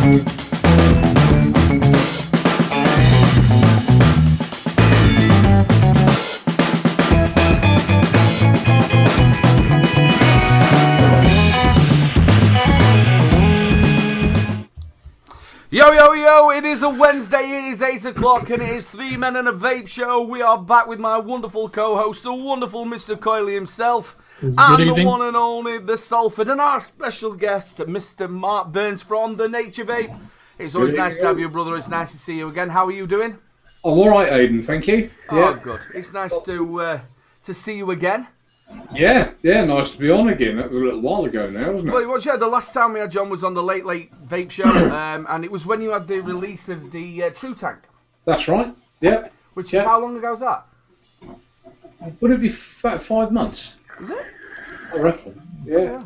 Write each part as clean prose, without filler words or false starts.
Yo, yo, yo, it is a Wednesday, it is 8 o'clock, and it is 3 Men and a Vape Show. We are back with my wonderful co-host, the wonderful Mr. Coyley himself, and the one and only, the Salford, and our special guest, Mr. Mark Burns from the Nature Vape. It's always nice to have you, brother. It's nice to see you again. How are you doing? I'm alright, Aidan, thank you. Oh, good. It's nice to see you again. Yeah, nice to be on again. That was a little while ago now, wasn't it? Well, yeah, the last time we had John was on the Late Vape Show, and it was when you had the release of the True Tank. That's right, yeah. Which is, how long ago was that? Would it be about 5 months? Is it? I reckon, yeah. Yeah,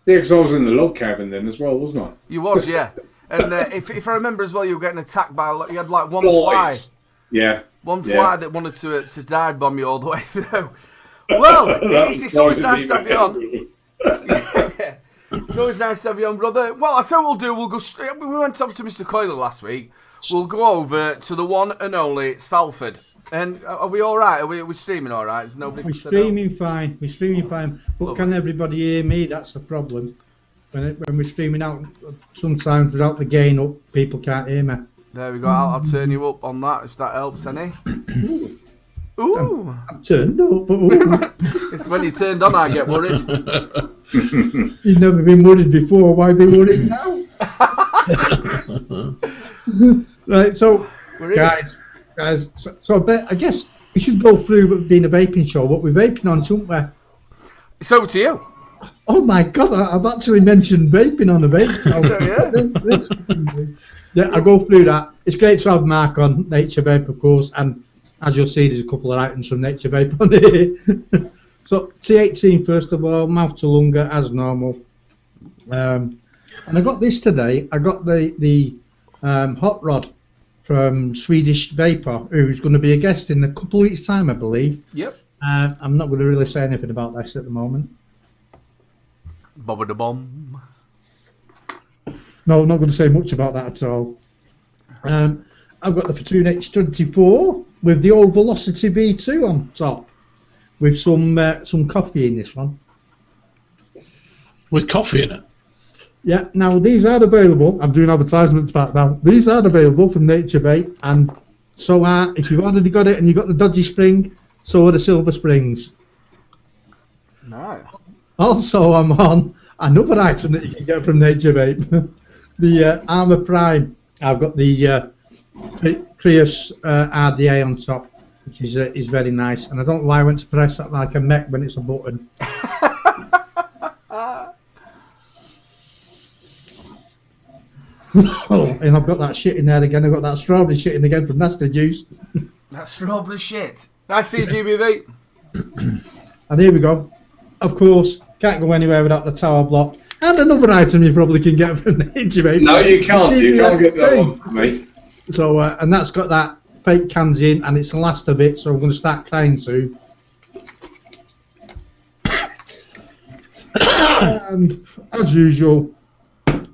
because I was in the log cabin then as well, wasn't I? You was, yeah. And if I remember as well, you were getting attacked by, you had like one fly. Yeah. One fly that wanted to dive bomb you all the way through. Well, it's always nice to have you on. It's always nice to have you on, brother. Well, I'll tell you what we'll do. We'll go straight. We went up to Mr. Coyley last week. We'll go over to the one and only Salford. And are we all right? Are we streaming all right? Is nobody? We're streaming fine. We're streaming fine. But can everybody hear me? That's the problem. When we're streaming out, sometimes without the gain up, people can't hear me. There we go. I'll turn you up on that if that helps any. Ooh. I'm turned up. It's when you turned on I get worried. You've never been worried before. Why be worried now? Right, so guys, so I guess we should go through being a vaping show. What we're vaping on, shouldn't we? It's over to you. Oh my God! I've actually mentioned vaping on the vape show. So, yeah, I'll go through that. It's great to have Mark on Nature Vape, of course, and as you'll see, there's a couple of items from Nature Vape on here. So, T18 first of all, mouth to lunga as normal. And I got this today. I got the hot rod from Swedish Vapor, who's going to be a guest in a couple of weeks' time, I believe. Yep. I'm not going to really say anything about this at the moment. Bobba da bomb. No, I'm not going to say much about that at all. I've got the Fortune H24 with the old Velocity V2 on top, with some coffee in this one. With coffee in it? Yeah, now these are available. I'm doing advertisements back now. These are available from Nature Vape, and so if you've already got it and you've got the dodgy spring, so are the silver springs. No. Also, I'm on another item that you can get from Nature Vape, the Armour Prime. I've got the Prius RDA on top, which is very nice. And I don't know why I went to press that like a mech when it's a button. And I've got that shit in there again. I've got that strawberry shit in again from Nasty Juice. That strawberry shit. Nice CGBV. And here we go. Of course, can't go anywhere without the tower block. And another item you probably can get from Nature Vape. No, you can't. You can't get that one from me. So, and that's got that fake cans in, and it's the last of it, so I'm going to start crying soon. And as usual,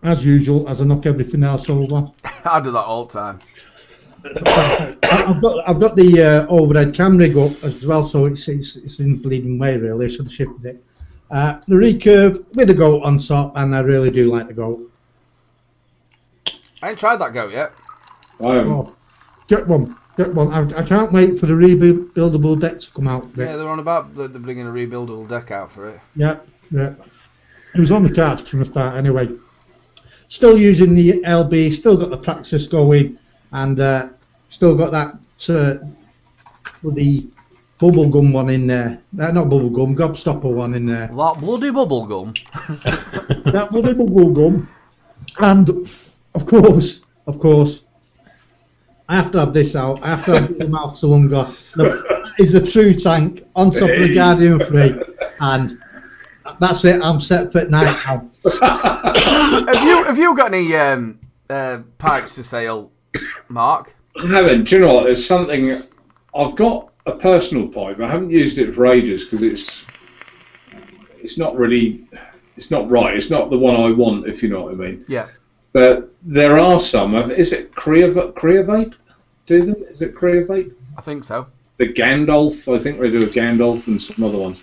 as I knock everything else over. I do that all the time. I've got the overhead cam rig up as well, so it's in bleeding way really. I should have shifted it. The recurve with the goat on top, and I really do like the goat. I ain't tried that goat yet. Oh, get one. I can't wait for the rebuildable deck to come out. Yeah, they're on about they're bringing a rebuildable deck out for it. Yeah. It was on the cards from the start anyway. Still using the LB, still got the Praxis going, and still got that the bubble gum one in there. Not bubble gum, gobstopper one in there. That bloody bubble gum. That bloody bubble gum. And of course, I have to have this out. I have to have the mouth to lunga. That is a true tank on top of the Guardian 3, and that's it. I'm set for night now. Have you got any pipes to sale, Mark? I haven't. Do you know what? There's something. I've got a personal pipe. I haven't used it for ages because it's not really. It's not right. It's not the one I want, if you know what I mean. Yeah. But there are some. Is it Korea Vape? Do them? Is it Korea Vape? I think so. The Gandalf. I think they do a Gandalf and some other ones.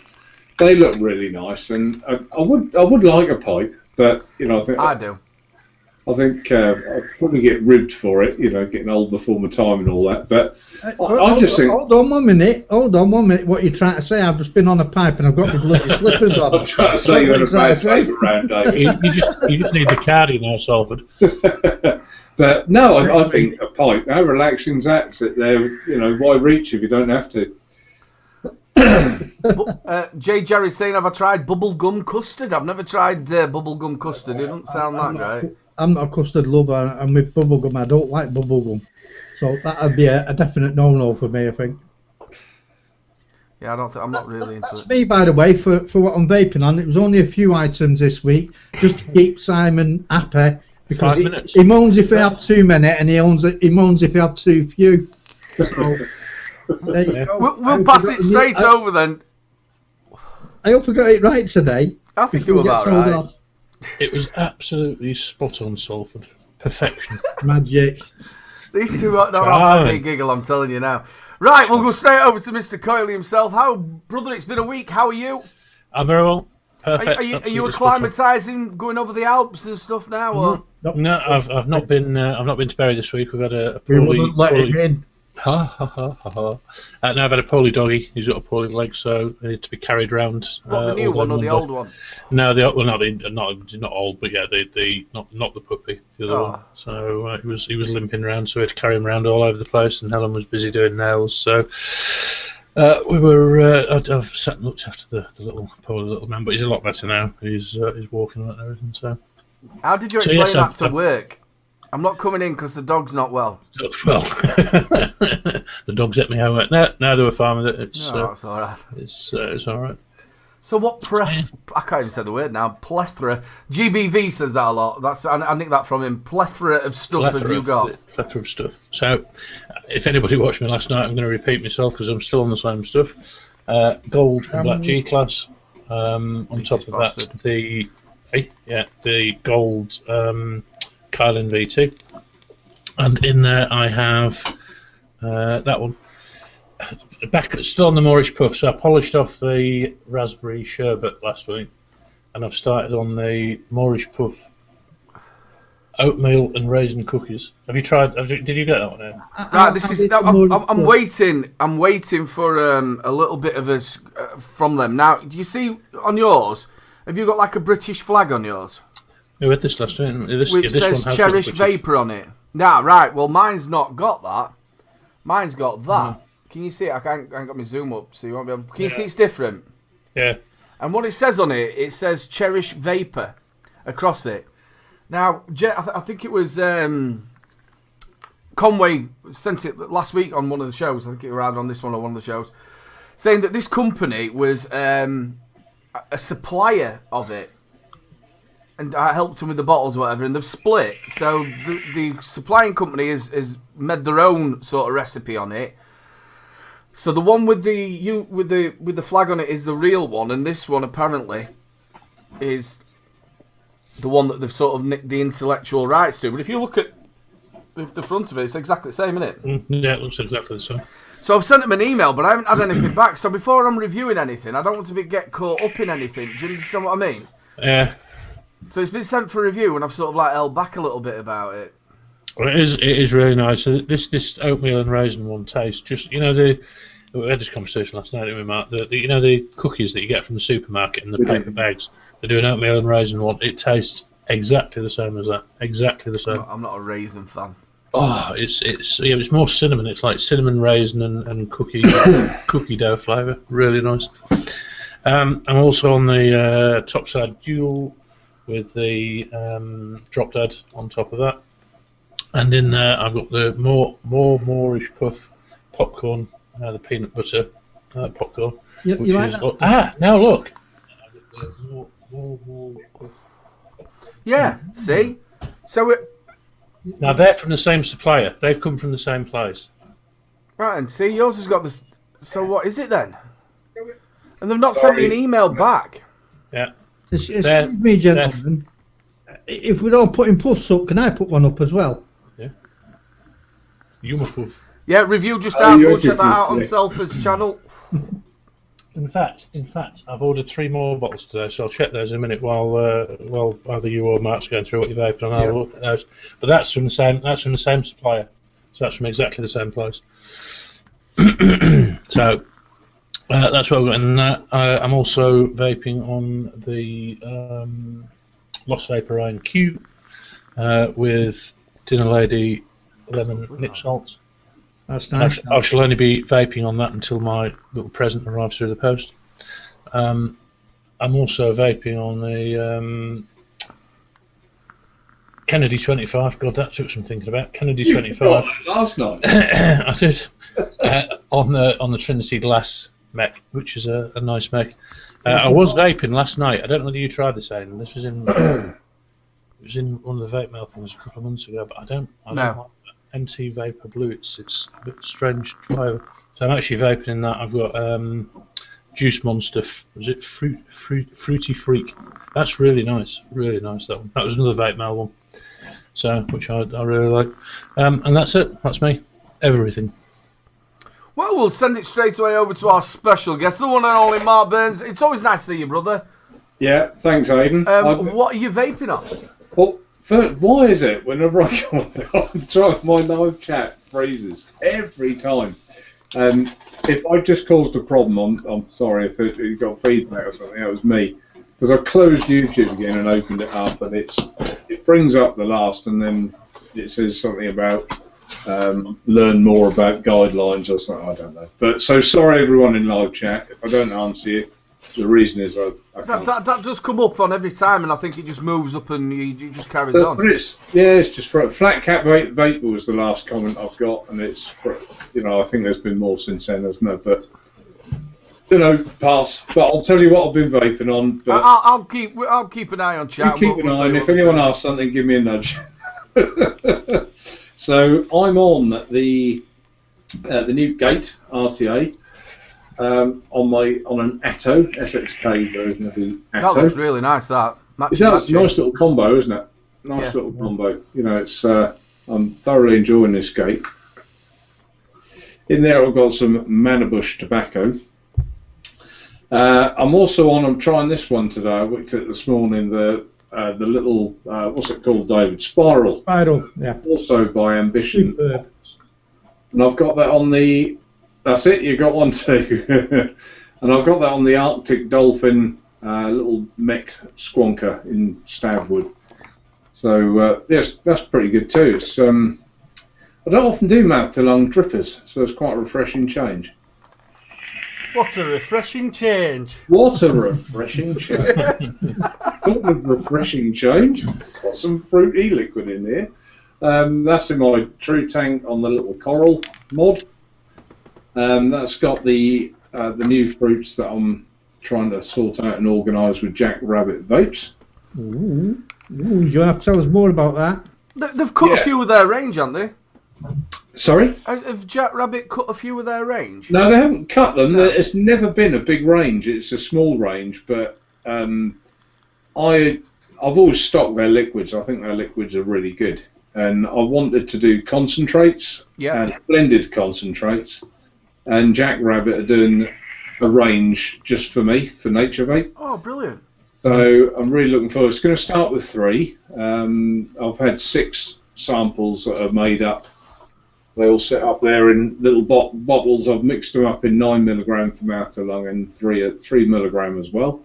They look really nice, and I would like a pipe, but I do. I think I'll probably get ribbed for it, getting old before my time and all that. But I just think. Hold on 1 minute. Hold on 1 minute. What you're trying to say? I've just been on a pipe and I've got my bloody slippers on. I'm trying to say you had a bad sleep around, David. you just need the cardi now, Salford. But no, I think a pipe. How relaxing's that? Sit there, why reach if you don't have to? J. Jerry's saying, have I tried bubblegum custard? I've never tried bubblegum custard. It doesn't sound that great. I'm not a custard lover, and with bubblegum, I don't like bubblegum. So that would be a definite no-no for me, I think. Yeah, I'm not really into That's it. me, by the way, for what I'm vaping on. It was only a few items this week, just to keep Simon happy, because he moans if he have too many, and he moans if he have too few. So, there you go. We'll pass it straight over then. I hope I got it right today. I think you were about right. It was absolutely spot on, Salford. Perfection. Magic. These two don't have a big giggle, I'm telling you now. Right, we'll go straight over to Mr. Coyley himself. Brother, it's been a week. How are you? I'm very well. Perfect. Are you acclimatising, going over the Alps and stuff now? Or? No, I've not been. I've not been to Bury this week. We've had a We wouldn't let him in. Ha ha ha ha ha. Now I've had a poorly doggy. He's got a poorly leg, so I need to be carried around. What, the new one or the old one? No, not old, but yeah, not the puppy, the other one. So he was limping around, so we had to carry him around all over the place, and Helen was busy doing nails. So we were. I've sat and looked after the little poor little man, but he's a lot better now. He's walking and everything. So how did you explain that to work? I'm not coming in because the dog's not well. Well, the dog's at me home. No, they were fine with it. It's all right. It's all right. So what I can't even say the word now. Plethora. GBV says that a lot. I nicked that from him. Plethora of stuff have you got? Plethora of stuff. So, if anybody watched me last night, I'm going to repeat myself because I'm still on the same stuff. Gold and black G class. On top of that, the gold. Kylan VT, and in there I have that one back still on the Moorish Puff. So I polished off the raspberry sherbet last week, and I've started on the Moorish Puff oatmeal and raisin cookies. Have you tried? Did you get that one? Right, I'm waiting for a little bit of us from them. Now, do you see on yours? Have you got like a British flag on yours? We had this last week. Which says Cherish Vapor on it. Nah, right. Well, mine's not got that. Mine's got that. Can you see it? I ain't got my zoom up, so you won't be able. Can you see it's different? Yeah. And what it says on it says Cherish Vapor across it. Now, I think it was Conway sent it last week on one of the shows. I think it was around on this one or one of the shows, saying that this company was a supplier of it. And I helped them with the bottles or whatever, and they've split. So the supplying company has made their own sort of recipe on it. So the one with the flag on it is the real one, and this one apparently is the one that they've sort of nicked the intellectual rights to. But if you look at the front of it, it's exactly the same, isn't it? Yeah, it looks exactly the same. So I've sent them an email, but I haven't had anything back. So before I'm reviewing anything, I don't want to get caught up in anything. Do you understand what I mean? Yeah. So it's been sent for review, and I've sort of held back a little bit about it. Well, it is really nice. So this oatmeal and raisin one tastes just we had this conversation last night, didn't we, Mark? The cookies that you get from the supermarket in the paper bags. They do an oatmeal and raisin one. It tastes exactly the same as that. Exactly the same. I'm not a raisin fan. Oh, it's more cinnamon. It's like cinnamon raisin and cookie dough flavour. Really nice. I'm also on the top side dual with the drop dead on top of that, and in there I've got the more Moorish Puff popcorn, the peanut butter popcorn. You like that? Now look. More Moorish Puff. Yeah, see? So now they're from the same supplier. They've come from the same place. Right, and see, yours has got this. So what is it then? And they've not sent me an email back. Yeah. Excuse me, gentlemen. if we're all putting puffs up, can I put one up as well? Yeah. Humour puff. Yeah, review just Oh, out. you're Go check that out on just- Selford's channel. In fact, I've ordered 3 more bottles today, so I'll check those in a minute while either you or Mark's going through what you've opened, and I'll look at those. But that's from the same supplier, so that's from exactly the same place. So that's what I've got in that. I'm also vaping on the Lost Vapor Rain Q with Dinner Lady Lemon Nip Salt. That's nice. I shall only be vaping on that until my little present arrives through the post. I'm also vaping on the Kennedy 25. God, that took some thinking about. Kennedy 25. Last night. I did. On the Trinity Glass mech, which is a nice mech. I was vaping last night. I don't know whether you tried this, Aidan. This was in it was in one of the vape mail things a couple of months ago, but I don't like that. MT Vapor Blue. It's a bit strange flavour. So I'm actually vaping in that. I've got Juice Monster. Was it Fruity Freak? That's really nice. Really nice, that one. That was another vape mail one. So which I really like. And that's it. That's me. Everything. Well, we'll send it straight away over to our special guest, the one and only Mark Burns. It's always nice to see you, brother. Yeah, thanks, Aidan. What are you vaping on? Well, first, why is it whenever I go on, I'm trying my live chat freezes every time? If I just caused a problem, I'm sorry if you got feedback or something. That was me, because I closed YouTube again and opened it up, and it brings up the last, and then it says something about learn more about guidelines or something. I don't know. But so sorry, everyone in live chat. If I don't answer you, the reason is I can't. That does come up on every time, and I think it just moves up and you just carries on. But it's just for Flat Cat Vape was the last comment I've got, and it's for, I think there's been more since then, hasn't there? But pass. But I'll tell you what I've been vaping on. But I'll keep an eye on chat. you keep an eye, and if anyone asks something, give me a nudge. So I'm on the new Gate RTA. On an Atto SXK version of the Atto. That looks really nice. It's a nice little combo, isn't it? Nice little combo. It's I'm thoroughly enjoying this Gate. In there, I've got some Manabush tobacco. I'm trying this one today. I looked at it this morning. The little what's it called, David? Spiral. Yeah. Also by Ambition. Superb. And I've got that on the. That's it, you got one too. And I've got that on the Arctic Dolphin little mech squonker in Stabwood. So yes, that's pretty good too. It's, I don't often do mouth to lung drippers, so it's quite a refreshing change. What a refreshing change. What a refreshing change. Talking of refreshing change, got some fruity liquid in here. That's in my True Tank on the little coral mod. That's got the new fruits that I'm trying to sort out and organise with Jack Rabbit Vapes. Ooh, you'll have to tell us more about that. They've cut a few of their range, haven't they? Sorry? Have Jack Rabbit cut a few of their range? No, they haven't cut them. No. It's never been a big range. It's a small range, but I've always stocked their liquids. I think their liquids are really good. And I wanted to do concentrates and blended concentrates. And Jack Rabbit are doing a range just for me, for Nature Vape. Oh, brilliant. So I'm really looking forward. It's going to start with 3. I've had 6 samples that are made up. They all sit up there in little bottles. I've mixed them up in 9mg for mouth to lung and 3mg as well.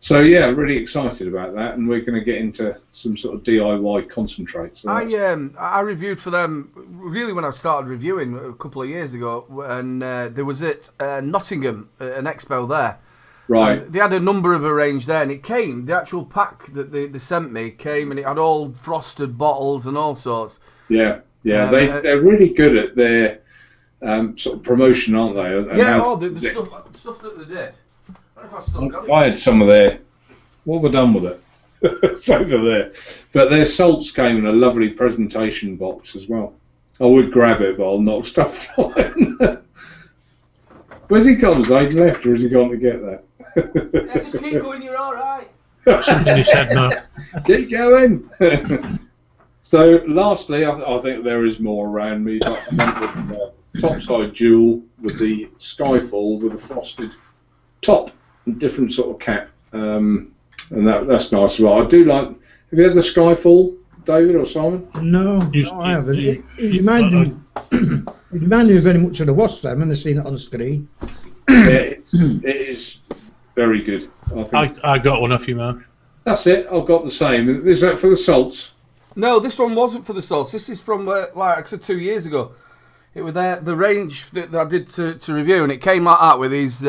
So yeah, really excited about that, and we're going to get into some sort of DIY concentrates. So I reviewed for them really when I started reviewing a couple of years ago, and there was at Nottingham, an expo there. Right. And they had a number of a range there, and it came, the actual pack that they sent me came, and it had all frosted bottles and all sorts. Yeah, they're really good at their sort of promotion, aren't they? And the stuff that they did. I had some of their. What have I done with it? It's over there. But their salts came in a lovely presentation box as well. I would grab it, but I'll knock stuff flying. Where's he gone? Has Aidan left, or has he gone to get that? Yeah, just keep going, you're all right. Something you said, Mark. Keep going. So, lastly, I think there is more around me. Like the topside jewel with the Skyfall with a frosted top and different sort of cap, and that's nice as well. I do like. Have you had the Skyfall, David or Simon? No, I haven't. It reminded me very much of the Wasp then when I seen it on the screen. Yeah, it is very good. I got one off you, Mark. That's it. I've got the same. Is that for the salts? No, this one wasn't for the salts. This is from like I said 2 years ago. It was the range that I did to review, and it came like that with these.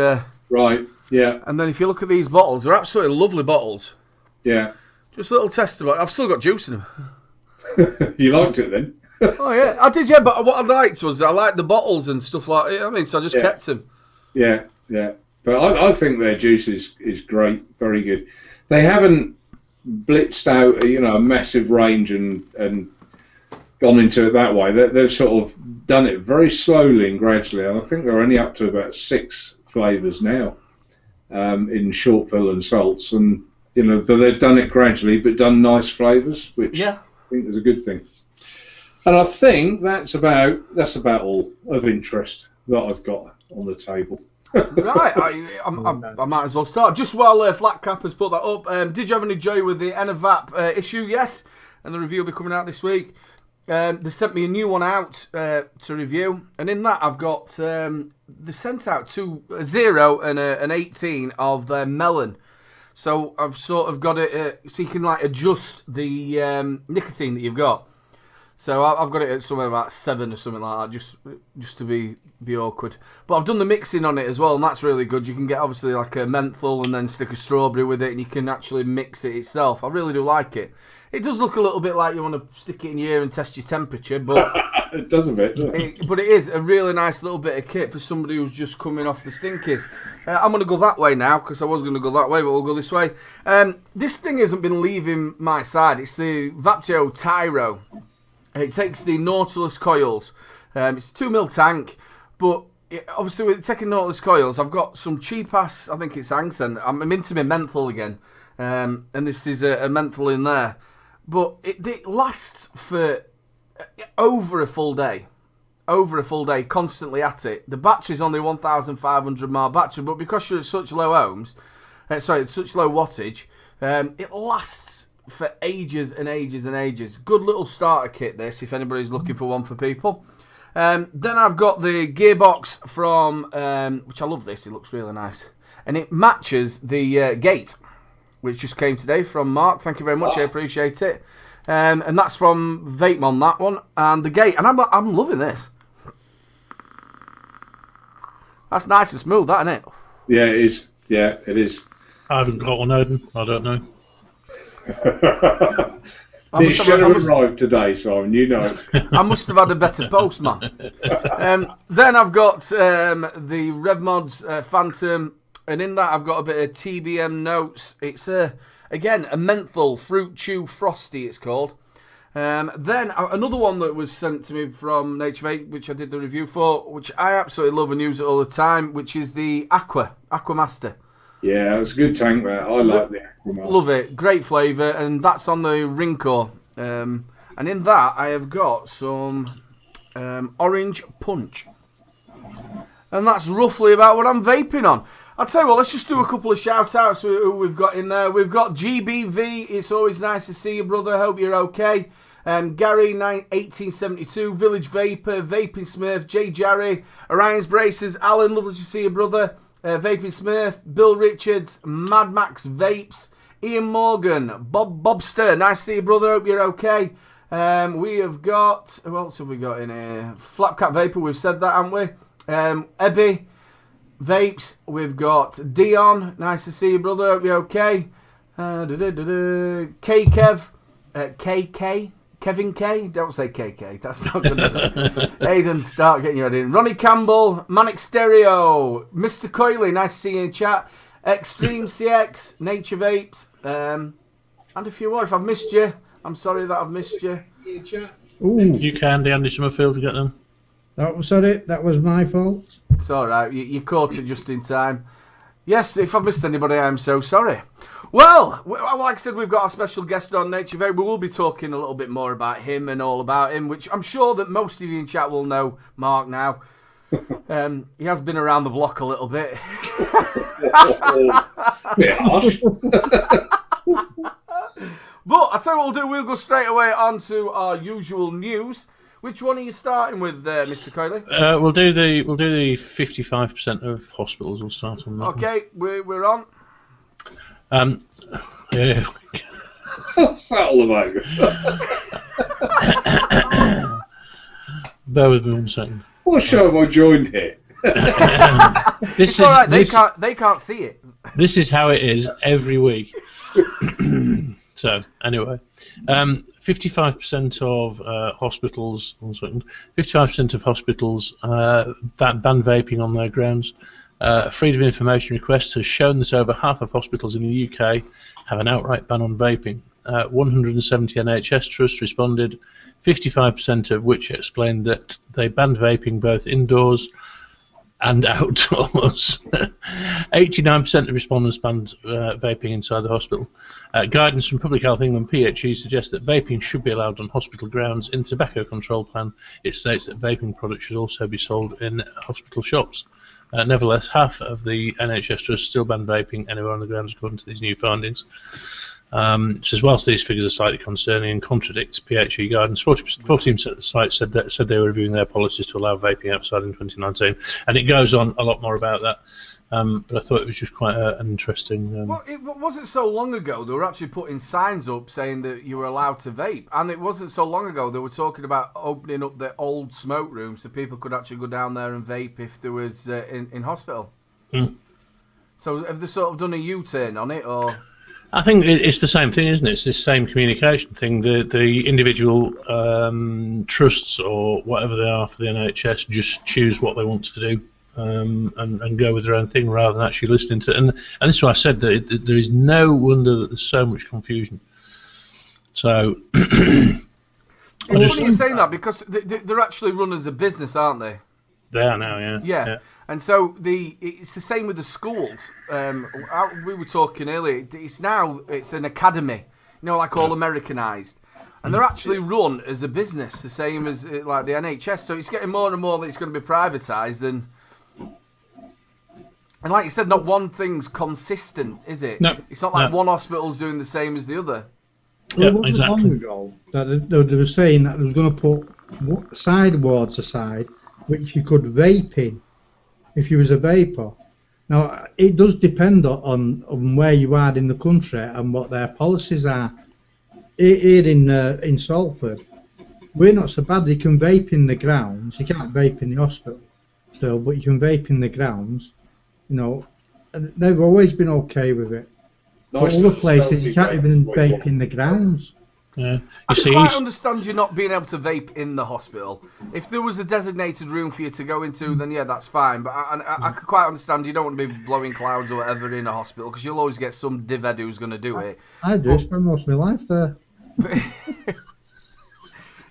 Right. Yeah. And then if you look at these bottles, they're absolutely lovely bottles. Yeah. Just a little tester. I've still got juice in them. You liked it then? Oh yeah, I did. Yeah, but what I liked was I liked the bottles and stuff like that. I mean, so I just kept them. Yeah, yeah. But I think their juice is great, very good. They haven't blitzed out, a massive range and gone into it that way. They've sort of done it very slowly and gradually, and I think they're only up to about 6 flavours now in short fill and salts, and but they've done it gradually, but done nice flavours, which I think is a good thing. And I think that's about all of interest that I've got on the table. Right, I might as well start. Just while Flat Cap has put that up, did you have any joy with the NATURE VAPE issue? Yes, and the review will be coming out this week. They sent me a new one out to review, and in that I've got they sent out a 0 and an 18 of their melon. So I've sort of got it so you can like adjust the nicotine that you've got. So I've got it at somewhere about 7 or something like that, just to be awkward. But I've done the mixing on it as well, and that's really good. You can get obviously like a menthol and then stick a strawberry with it, and you can actually mix it itself. I really do like it. It does look a little bit like you want to stick it in your ear and test your temperature, but it does a bit, doesn't it? But it is a really nice little bit of kit for somebody who's just coming off the stinkies. I'm going to go that way now, because I was going to go that way, but we'll go this way. This thing hasn't been leaving my side. It's the Vaptio Tyro. It takes the Nautilus coils. It's a 2 ml tank, but obviously with taking Nautilus coils, I've got some cheap ass, I think it's Angsen. I'm into my menthol again, and this is a menthol in there. But it lasts for over a full day. Constantly at it. The battery's only 1,500 mAh battery, but because you're at such low ohms, such low wattage, it lasts for ages and ages and ages. Good little starter kit this, if anybody's looking for one for people. Then I've got the gearbox from, which I love this, it looks really nice. And it matches the gate, which just came today from Mark. Thank you very much, I appreciate it. And that's from Vapemon, that one. And the gate, and I'm loving this. That's nice and smooth, that, isn't it? Yeah, it is. Yeah, it is. I haven't got one, Odin. I don't know. It should have arrived today, Simon. You know. I must have had a better postman. Then I've got the RevMods Phantom, and in that I've got a bit of TBM notes. It's again a menthol fruit chew frosty. It's called. Then another one that was sent to me from NATURE VAPE, which I did the review for, which I absolutely love and use it all the time, which is the Aqua Master. Yeah, it's a good tank there. I like the Aqua Master. Love it. Great flavour, and that's on the Rinco. And in that, I have got some orange punch. And that's roughly about what I'm vaping on. I'll tell you what, let's just do a couple of shout-outs who we've got in there. We've got GBV. It's always nice to see you, brother. Hope you're okay. Gary, 1872. Village Vapor. Vaping Smurf. J. Jarry. Orion's Braces. Alan, lovely to see you, brother. Vaping Smurf, Bill Richards, Mad Max Vapes, Ian Morgan, Bobster, nice to see you, brother, hope you're okay. We have got, who else have we got in here? Flapcat Vapor, we've said that, haven't we? Ebby Vapes, we've got Dion, nice to see you, brother, hope you're okay. KK, Kevin K, don't say KK, that's not good, is it? Aiden, start getting your head in. Ronnie Campbell, Manic Stereo, Mr. Coyley, nice to see you in chat. Extreme CX, Nature Vapes, and a few more. If I've missed you, I'm sorry that I've missed you. Ooh. You can, Andy Summerfield, to get them. That was my fault. It's alright, you caught it just in time. Yes, if I've missed anybody, I'm so sorry. Well, like I said, we've got our special guest on Nature Vape. We will be talking a little bit more about him and all about him, which I'm sure that most of you in chat will know Mark now. He has been around the block a little bit. Bit harsh. But I'll tell you what we'll do. We'll go straight away on to our usual news. Which one are you starting with, Mr. Coyley? We'll do the 55% of hospitals. We'll start on that. Okay, we're on. Yeah. What's that all about? Bear with me 1 second. What show have I joined here? It's all right. They can't see it. This is how it is every week. So anyway, 55% of hospitals. 55% of hospitals ban vaping on their grounds. Freedom of Information request has shown that over half of hospitals in the UK have an outright ban on vaping. 170 NHS trusts responded, 55% of which explained that they banned vaping both indoors and outdoors. 89% of respondents banned vaping inside the hospital. Guidance from Public Health England PHE suggests that vaping should be allowed on hospital grounds. In the Tobacco Control Plan, it states that vaping products should also be sold in hospital shops. Nevertheless, half of the NHS trusts still ban vaping anywhere on the grounds according to these new findings. Says whilst these figures are slightly concerning and contradicts PHE guidance, 14% of the sites said they were reviewing their policies to allow vaping outside in 2019, and it goes on a lot more about that. But I thought it was just quite an interesting. Well, it wasn't so long ago they were actually putting signs up saying that you were allowed to vape, and it wasn't so long ago they were talking about opening up the old smoke room so people could actually go down there and vape if there was in hospital. So have they sort of done a U-turn on it, or? I think it's the same thing, isn't it? It's the same communication thing. The individual trusts or whatever they are for the NHS just choose what they want to do and go with their own thing rather than actually listening to. And this is why I said that there is no wonder that there's so much confusion. So it's funny you're saying that because they're actually run as a business, aren't they? They are now, yeah. Yeah. And so it's the same with the schools. We were talking earlier. It's an academy, like all Americanized, and they're actually run as a business, the same as like the NHS. So it's getting more and more that it's going to be privatized, and like you said, not one thing's consistent, is it? No. It's not like one hospital's doing the same as the other. Well, it wasn't long ago that they were saying that they was going to put sideboards aside, which you could vape in. If you was a vapor. Now, it does depend on where you are in the country and what their policies are. Here in Salford, we're not so bad. You can vape in the grounds. You can't vape in the hospital still, but you can vape in the grounds. And they've always been okay with it. But other places, you can't even vape in the grounds. Yeah. I can quite understand you not being able to vape in the hospital. If there was a designated room for you to go into, then yeah, that's fine. But I could quite understand you don't want to be blowing clouds or whatever in a hospital because you'll always get some divhead who's going to do it. I do. Spend most of my life there.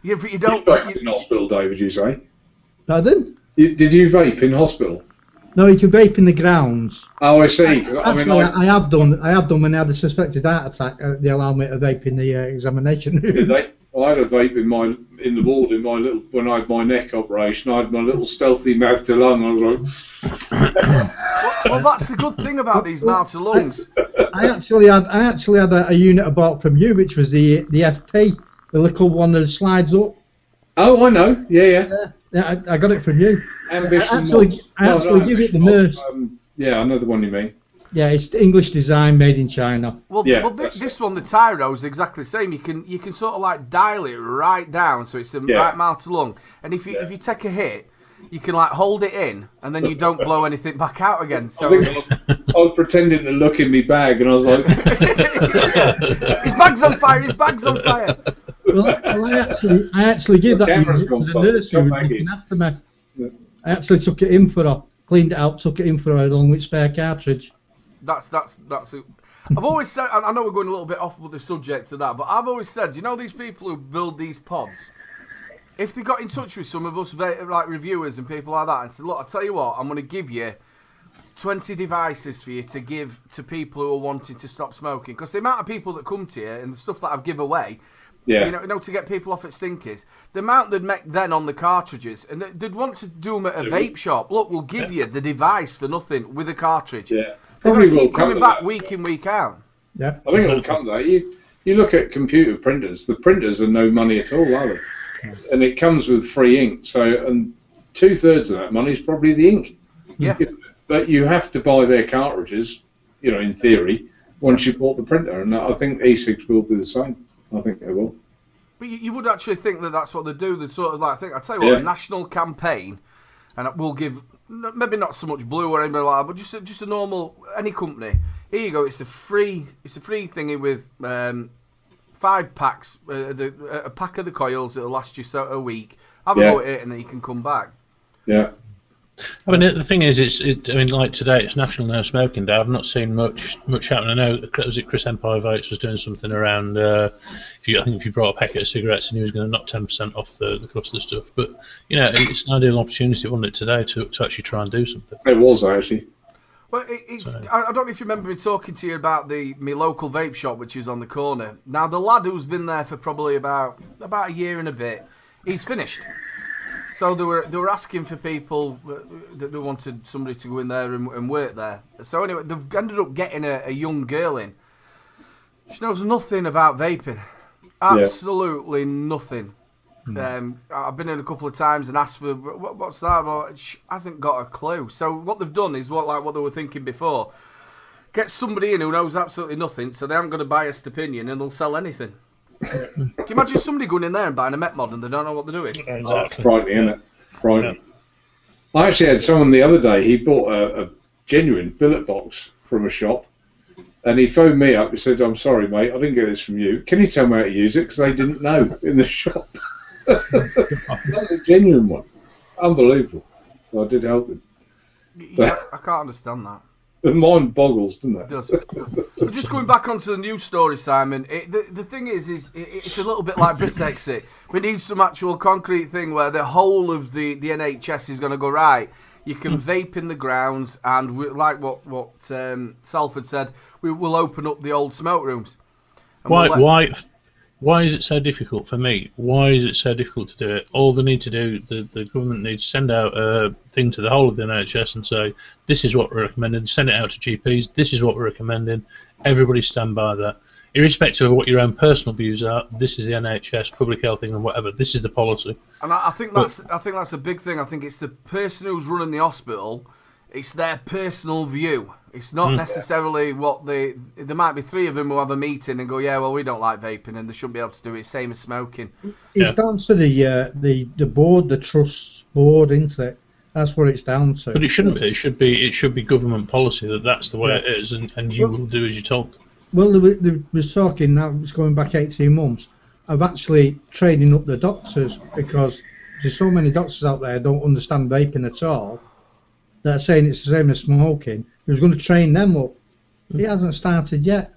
Yeah, but you don't. You vaped in hospital, David, you say? Pardon? Did you vape in hospital? No, you can vape in the grounds. Oh, I see. Actually, I have done when I had a suspected heart attack. They allowed me to vape in the examination room. Did they? Well, I had a vape in the ward when I had my neck operation. I had my little stealthy mouth to lung. I was like, well, that's the good thing about these mouth to lungs. I actually had a unit I bought from you, which was the FP, the little one that slides up. Oh, I know. Yeah. Yeah, I got it from you. Ambition I actually give it the nurse. Yeah, I know the one you mean. Yeah, it's English design, made in China. Well, this one, the Tyro, is exactly the same. You can sort of like dial it right down, so it's the right mouth to lung. And if you take a hit, you can like hold it in, and then you don't blow anything back out again. So I was pretending to look in my bag, and I was like, his bag's on fire! His bag's on fire! Well, I actually gave that unit to the nurse who was looking after me. Yeah. I actually took it in for her, cleaned it out, took it in for her along with spare cartridge. That's it. I've always said, I know we're going a little bit off with the subject of that, but I've always said, these people who build these pods, if they got in touch with some of us like reviewers and people like that and said, look, I tell you what, I'm going to give you 20 devices for you to give to people who are wanting to stop smoking. Because the amount of people that come to you and the stuff that I've give away, Yeah. you know, to get people off at Stinkies, the amount they'd make then on the cartridges, and they'd want to do them at a vape shop. Look, we'll give you the device for nothing with a cartridge. Yeah. They're Probably going to will keep come coming to back that. week in, week out. Yeah. I think it'll come to that. You look at computer printers. The printers are no money at all, are they? And it comes with free ink. So, and 2/3 of that money is probably the ink. Yeah. But you have to buy their cartridges, you know, in theory, once you bought the printer. And I think e-cigs will be the same. I think they will. But you would actually think that that's what they do. They sort of like, I think, I'd tell you what, a national campaign, and it will give, maybe not so much blue or anything like that, but just a normal, any company. Here you go. It's a free thingy with 5 packs, a pack of the coils. It'll last you a week. Have a go at it, and then you can come back. Yeah. I mean, the thing is, I mean, like today, it's National No Smoking Day. I've not seen much happen. I know, was it Chris Empire Votes was doing something around, I think if you brought a packet of cigarettes and he was going to knock 10% off the cost of the stuff. But, you know, it's an ideal opportunity, wasn't it, today, to actually try and do something. It was, actually. Well, I don't know if you remember me talking to you about my local vape shop, which is on the corner. Now, the lad who's been there for probably about a year and a bit, he's finished. So they were asking for people that they wanted somebody to go in there and work there. So anyway, they've ended up getting a young girl in. She knows nothing about vaping, absolutely nothing. I've been in a couple of times and asked for what's that. Well, she hasn't got a clue. So what they've done is what they were thinking before: get somebody in who knows absolutely nothing, so they haven't got a biased opinion and they'll sell anything. Can you imagine somebody going in there and buying a Met Mod and they don't know what they're doing? Exactly. Oh, it's frightening, isn't it? Frightening. Yeah. I actually had someone the other day, he bought a genuine billet box from a shop, and he phoned me up and said, "I'm sorry, mate, I didn't get this from you. Can you tell me how to use it? Because they didn't know in the shop." That was a genuine one. Unbelievable. So I did help him. Yeah, I can't understand that. The mind boggles, doesn't it? It does. But just going back onto the news story, Simon, the thing is it's a little bit like Brexit. We need some actual concrete thing where the whole of the NHS is going to go, right, you can vape in the grounds, and like what Salford said, we will open up the old smoke rooms. Why is it so difficult for me? Why is it so difficult to do it? All they need to do, the government needs to send out a thing to the whole of the NHS and say, this is what we're recommending. Send it out to GPs. This is what we're recommending. Everybody stand by that. Irrespective of what your own personal views are, this is the NHS, public health thing, and whatever. This is the policy. And I think that's a big thing. I think it's the person who's running the hospital. It's their personal view. It's not necessarily what there might be 3 of them who have a meeting and go, yeah, well, we don't like vaping and they shouldn't be able to do it. Same as smoking. It's down to the board, the trust board, isn't it? That's what it's down to. But it shouldn't be. It should be government policy that's the way it is, and you will do as you're told. Well, they was talking now. It's going back 18 months of actually training up the doctors, because there's so many doctors out there who don't understand vaping at all. They're saying it's the same as smoking. He was going to train them up. He hasn't started yet.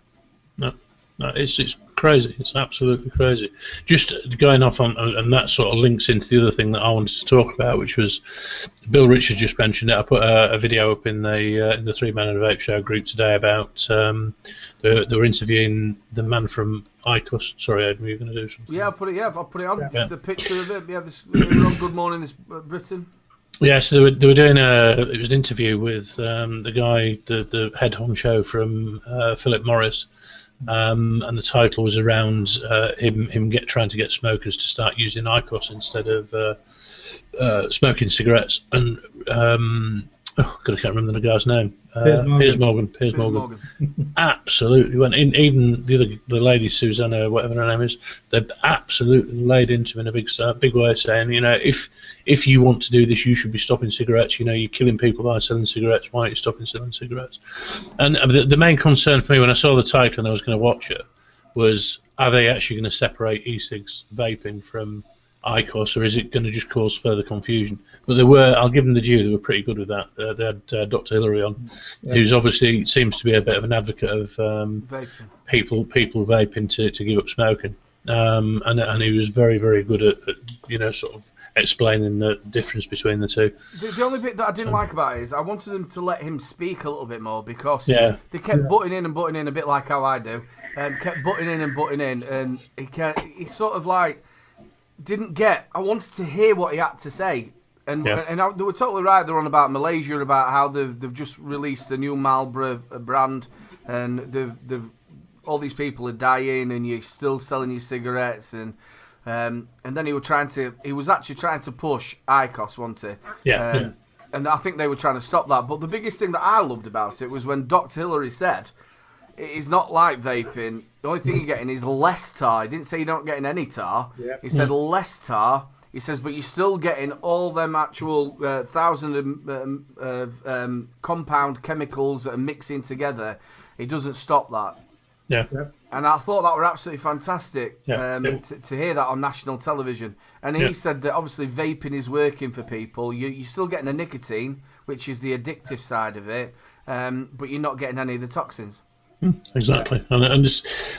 No, it's crazy. It's absolutely crazy. Just going off on, and that sort of links into the other thing that I wanted to talk about, which was Bill Richards just mentioned it. I put a video up in the 3 Man and a Vape Show group today about they were interviewing the man from ICOS. Sorry, Ed, were you going to do something? Yeah, I'll put it on. Yeah. It's the picture of it. Yeah, they were on Good Morning Britain. Yeah, so they were doing it was an interview with the guy, the head honcho from Philip Morris, and the title was around him trying to get smokers to start using IQOS instead of smoking cigarettes. And I can't remember the guy's name. Piers Morgan. Absolutely went in. Even the lady Susanna, whatever her name is, they absolutely laid into him in a big way, saying, you know, if you want to do this, you should be stopping cigarettes. You know, you're killing people by selling cigarettes. Why aren't you stopping selling cigarettes? And the main concern for me when I saw the title and I was going to watch it was, are they actually going to separate e-cigs vaping from IQOS, or is it going to just cause further confusion? But I'll give them the due, they were pretty good with that. They had Dr. Hillary on, who's obviously seems to be a bit of an advocate of people vaping to give up smoking. and he was very, very good at sort of explaining the difference between the two. The only bit that I didn't like about it is I wanted them to let him speak a little bit more, because they kept butting in a bit like how I do, and kept butting in, and he sort of like didn't get. I wanted to hear what he had to say. And they were totally right. They're on about Malaysia, about how they've just released a new Marlboro brand, and they've all these people are dying, and you're still selling your cigarettes, and then he was actually trying to push IQOS, wasn't he? Yeah. And I think they were trying to stop that. But the biggest thing that I loved about it was when Dr. Hillary said, it is not like vaping. The only thing you're getting is less tar. He didn't say you're not getting any tar. Yeah. He said less tar. He says, but you're still getting all them actual thousand compound chemicals that are mixing together. It doesn't stop that. Yeah. And I thought that were absolutely fantastic to hear that on national television. And he said that obviously vaping is working for people. You're still getting the nicotine, which is the addictive side of it, but you're not getting any of the toxins. Exactly. And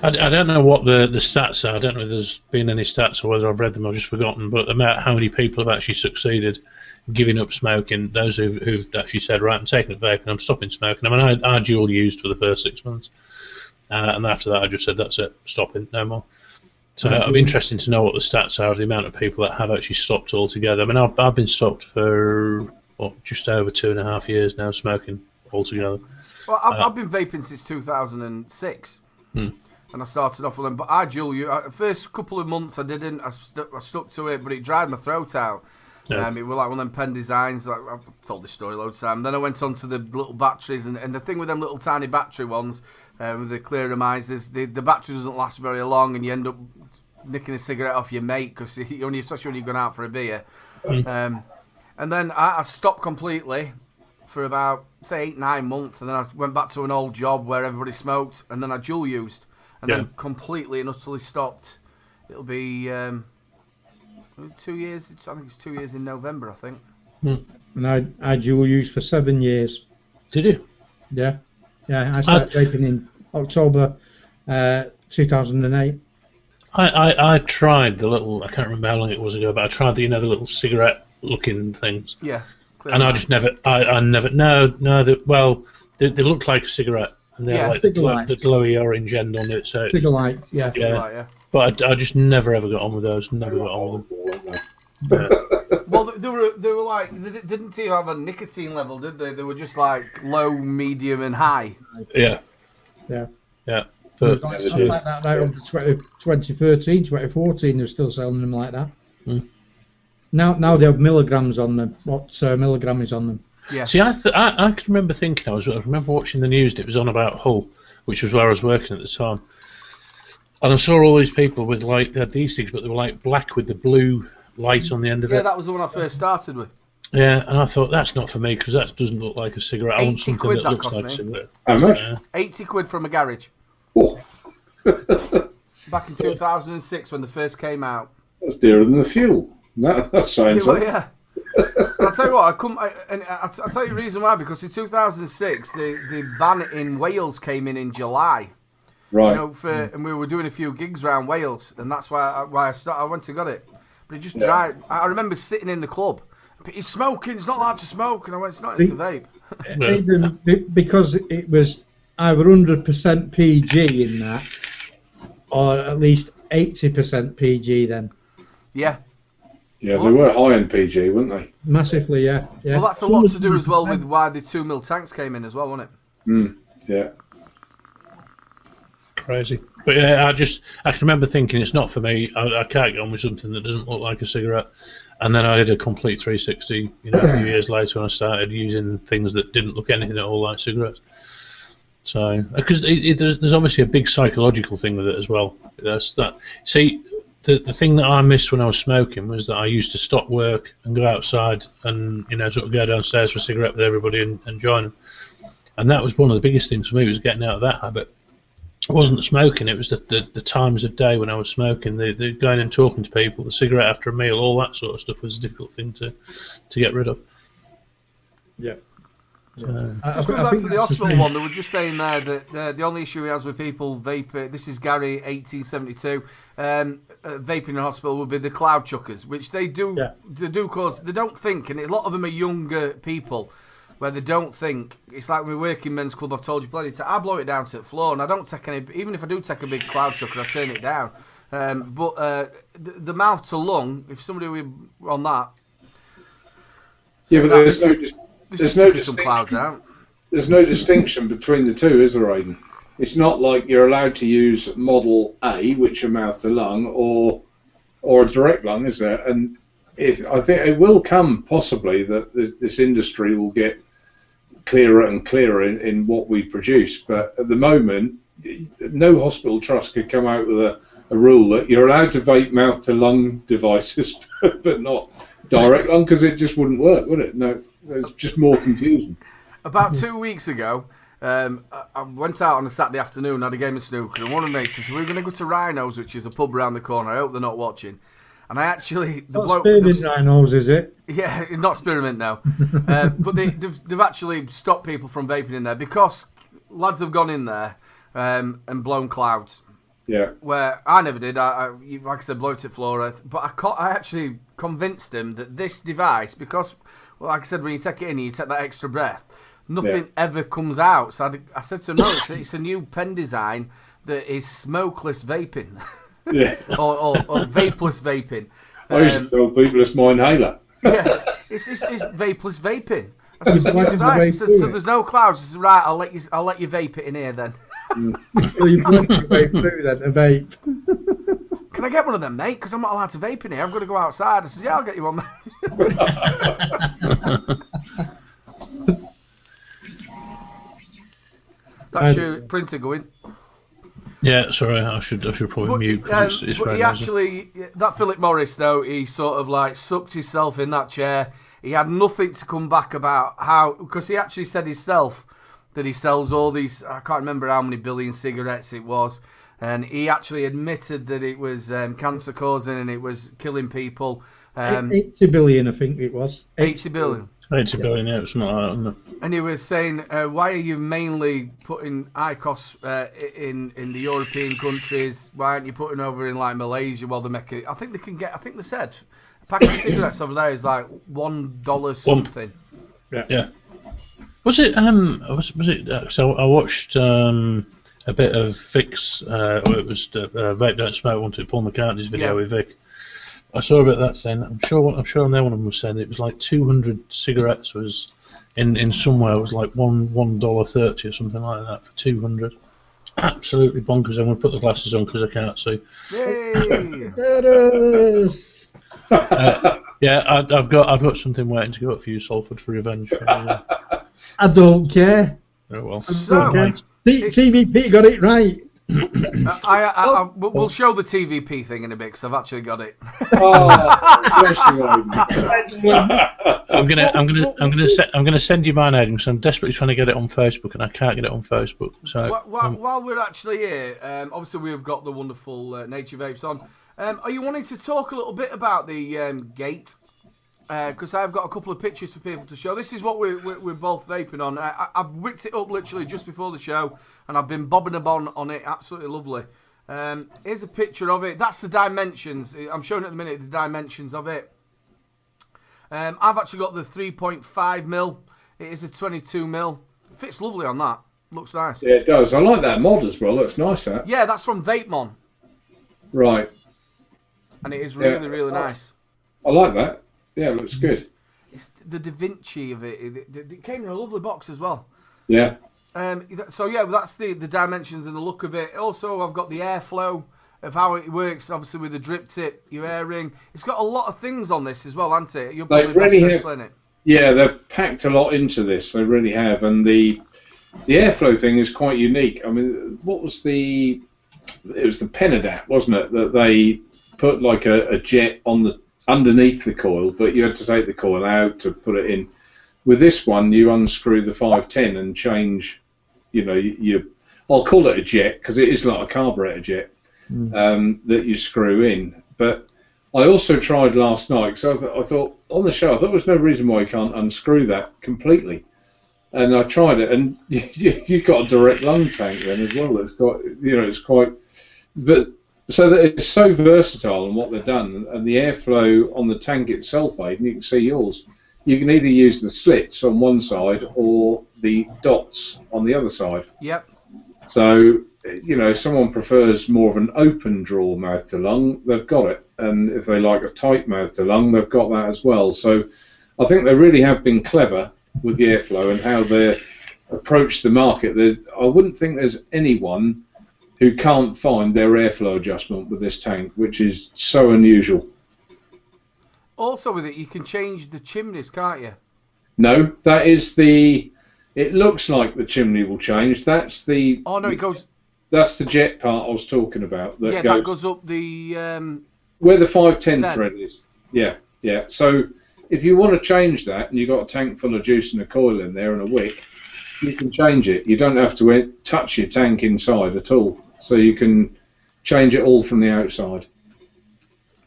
I don't know what the stats are. I don't know if there's been any stats or whether I've read them or just forgotten, but about how many people have actually succeeded giving up smoking, those who've actually said, right, I'm taking up vaping, I'm stopping smoking. I mean, I dual used for the first 6 months. And after that, I just said, that's it, stopping, no more. So it'll be interesting to know what the stats are of the amount of people that have actually stopped altogether. I mean, I've been stopped for just over 2.5 years now, smoking altogether. Well, I've been vaping since 2006, and I started off with them. But I dual use. First couple of months I didn't. I stuck to it, but it dried my throat out. Yeah. It was like one of them pen designs. Like, I've told this story loads of time. Then I went on to the little batteries, and the thing with them little tiny battery ones, with the clear reminders, the battery doesn't last very long, and you end up nicking a cigarette off your mate, because especially when you've gone out for a beer. And then I stopped completely for about, say, 8-9 months, and then I went back to an old job where everybody smoked, and then I dual used, and then completely and utterly stopped. It'll be 2 years. I think it's 2 years in November, I think. And I dual used for 7 years. Did you? Yeah. I started vaping in October 2008. I tried the little, I can't remember how long it was ago, but I tried the little cigarette looking things. Yeah. And I just never, they look like a cigarette, and they're like the glowy orange end on it. So Cigarette, yeah. But I just never ever got on with those. Never got on with them. Well, they were like, they didn't seem to have a nicotine level, did they? They were just like low, medium, and high. Yeah. But it was like that right up to 2013, 2014. They're still selling them like that. Now they have milligrams on them. What milligram is on them? Yeah. See, I can remember thinking, I remember watching the news. It was on about Hull, which was where I was working at the time, and I saw all these people with they had these things, but they were like black with the blue light on the end of it. Yeah, that was the one I first started with. Yeah, and I thought, that's not for me, because that doesn't look like a cigarette. I want something that looks like a cigarette. How much? 80 quid from a garage. Oh. Back in 2006 when they first came out. That's dearer than the fuel. That sounds like... Yeah. I'll tell you what, I'll tell you the reason why, because in 2006 the ban in Wales came in July. Right. And we were doing a few gigs around Wales, and that's why I went and got it. But it just dried. I remember sitting in the club. He's smoking. It's not allowed to smoke, and I went, it's not. It's a vape. Because it was either 100% PG in that, or at least 80% PG then. Yeah. Yeah, they were high in PG, weren't they? Massively, yeah. Well, that's a lot to do as well with why the 2 mil tanks came in as well, wasn't it? Yeah. Crazy. But yeah, I can remember thinking, it's not for me. I can't get on with something that doesn't look like a cigarette. And then I did a complete 360, a few years later when I started using things that didn't look anything at all like cigarettes. So, because there's obviously a big psychological thing with it as well. That's that. See, the thing that I missed when I was smoking was that I used to stop work and go outside and sort of go downstairs for a cigarette with everybody and join them. And that was one of the biggest things for me, was getting out of that habit. It wasn't the smoking, it was the times of day when I was smoking, the going and talking to people, the cigarette after a meal, all that sort of stuff was a difficult thing to get rid of. Yeah. Just going back to the hospital one, they were just saying there that the only issue he has with people vaping, this is Gary 1872, vaping in hospital would be the cloud chuckers, which they do cause, they don't think, and a lot of them are younger people, where they don't think. It's like we work in men's club, I've told you plenty of times, I blow it down to the floor, and I don't take any, even if I do take a big cloud chucker, I turn it down. But the mouth to lung, if somebody were on that, yeah, but there's no some clouds out. There's no distinction between the two, is there, Aidan? It's not like you're allowed to use Model A, which are mouth to lung, or a direct lung, is there? And I think it will come possibly that this industry will get clearer and clearer in what we produce. But at the moment, no hospital trust could come out with a rule that you're allowed to vape mouth to lung devices, but not direct lung, because it just wouldn't work, would it? No, there's just more confusion. About 2 weeks ago, I went out on a Saturday afternoon, had a game of snooker, and one of them said, so we're going to go to Rhinos, which is a pub around the corner. I hope they're not watching. And I actually... Spearmint Rhinos, is it? Yeah, not Spearmint, no. But they've actually stopped people from vaping in there because lads have gone in there and blown clouds. Yeah. Where I never did. Like I said, blow it to the floor. But I actually convinced him that this device, because, well, like I said, when you take it in, you take that extra breath, nothing ever comes out. So I said to him, no, it's a new pen design that is smokeless vaping. Yeah. or vapeless vaping. I used to tell people it's my inhaler. Yeah, it's vapeless vaping. That's a new device. So there's no clouds. It's right. I'll let you vape it in here then. So you blend your way through then to vape. Can I get one of them, mate? Because I'm not allowed to vape in here. I've got to go outside. I said, yeah, I'll get you one, mate. That's your printer going. Yeah, sorry, I should probably mute because it's but he actually, that Philip Morris though, he sort of like sucked himself in that chair. He had nothing to come back about how, because he actually said himself that he sells all these, I can't remember how many billion cigarettes it was, and he actually admitted that it was cancer causing and it was killing people. 80 billion, I think it was. 80 billion. 80 billion, yeah, it's not that, isn't it? And he was saying, why are you mainly putting IQOS in the European countries? Why aren't you putting over in like Malaysia? Well, they make it. I think they can get. I think they said a packet of cigarettes over there is like $1 something. Yeah. Was it? Was it? So I watched a bit of Vic's. It was Vape Don't Smoke. Wanted to Paul McCartney's video with Vic. I saw a bit of that saying. I'm sure on there one of them was saying it was like 200 cigarettes was in somewhere it was like $1.30 or something like that for 200. Absolutely bonkers. I'm going to put the glasses on because I can't see. Yay! Yeah, I've got something waiting to go up for you, Salford, for revenge. I don't care. Oh well. So, TVP got it right. We'll show the TVP thing in a bit because I've actually got it. I'm gonna send you mine, Aidan, because I'm desperately trying to get it on Facebook and I can't get it on Facebook. So while we're actually here, obviously we've got the wonderful Nature Vapes on. Are you wanting to talk a little bit about the gate? Because I've got a couple of pictures for people to show. This is what we're both vaping on. I've whipped it up literally just before the show, and I've been bobbing a bon on it. Absolutely lovely. Here's a picture of it. That's the dimensions. I'm showing at the minute the dimensions of it. I've actually got the 3.5 mil. It is a 22 mil. It fits lovely on that. Looks nice. Yeah, it does. I like that mod as well. Looks nice, that. Yeah, that's from VapeMon. Right. And it is really, really nice. I like that. Yeah, it looks good. It's the Da Vinci of it. It came in a lovely box as well. Yeah. So yeah, that's the dimensions and the look of it. Also, I've got the airflow of how it works. Obviously, with the drip tip, your airing. It's got a lot of things on this as well, hasn't it? You'll probably better explain it. Yeah, they've packed a lot into this. They really have, and the airflow thing is quite unique. I mean, what was it was the Penadapt, wasn't it? That they put like a jet on underneath the coil, but you had to take the coil out to put it in. With this one, you unscrew the 510 and change, I'll call it a jet because it is like a carburetor jet that you screw in. But I also tried last night because I thought on the show, I thought there was no reason why you can't unscrew that completely. And I tried it, and you've got a direct lung tank then as well. It's got, it's quite, but so that it's so versatile in what they've done, and the airflow on the tank itself, Aidan, you can see yours. You can either use the slits on one side or the dots on the other side. Yep. So, if someone prefers more of an open draw mouth to lung, they've got it. And if they like a tight mouth to lung, they've got that as well. So I think they really have been clever with the airflow and how they approach the market. I wouldn't think there's anyone who can't find their airflow adjustment with this tank, which is so unusual. Also with it, you can change the chimneys, can't you? No, that is the... It looks like the chimney will change. That's the... Oh, no, it goes... That's the jet part I was talking about. That goes up the... where the 510 thread is. Yeah. So if you want to change that and you've got a tank full of juice and a coil in there and a wick, you can change it. You don't have to touch your tank inside at all. So you can change it all from the outside.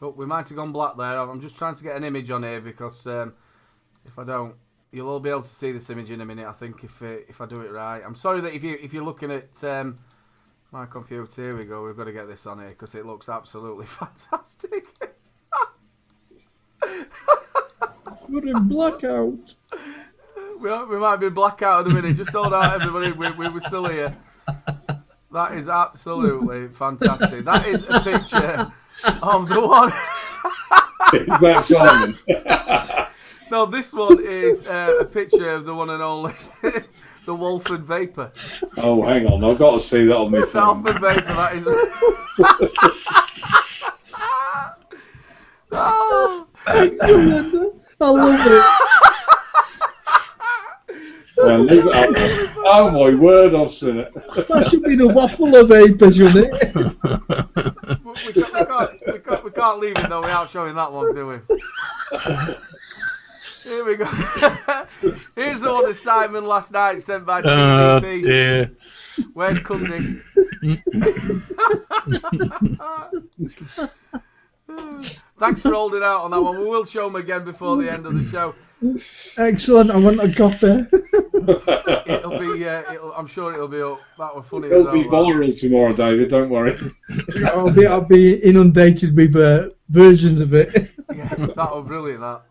Look, we might have gone black there. I'm just trying to get an image on here because if I don't, you'll all be able to see this image in a minute. I think if I do it right. I'm sorry that if you're looking at my computer, here we go. We've got to get this on here because it looks absolutely fantastic. We're in blackout. We might be blackout in a minute. Just hold out, everybody. We're still here. That is absolutely fantastic. That is a picture of the one. Is that Simon? No, this one is a picture of the one and only the Walford Vapor. Oh, hang on. I've got to see that on this. Walford Vapor, that is. Oh. I love it. Leave it up. Oh my word, I've seen it. That should be the waffle of vapor, shouldn't it? We can't leave it though without showing that one, do we? Here we go. Here's the one that Simon last night sent by TVP. Oh dear. Where's Cunty? Thanks for holding out on that one. We will show them again before the end of the show. Excellent. I want a copy. It'll be. I'm sure it'll be up. That was funny. It'll be viral tomorrow, David. Don't worry. I'll be inundated with versions of it. Yeah, that was brilliant. That.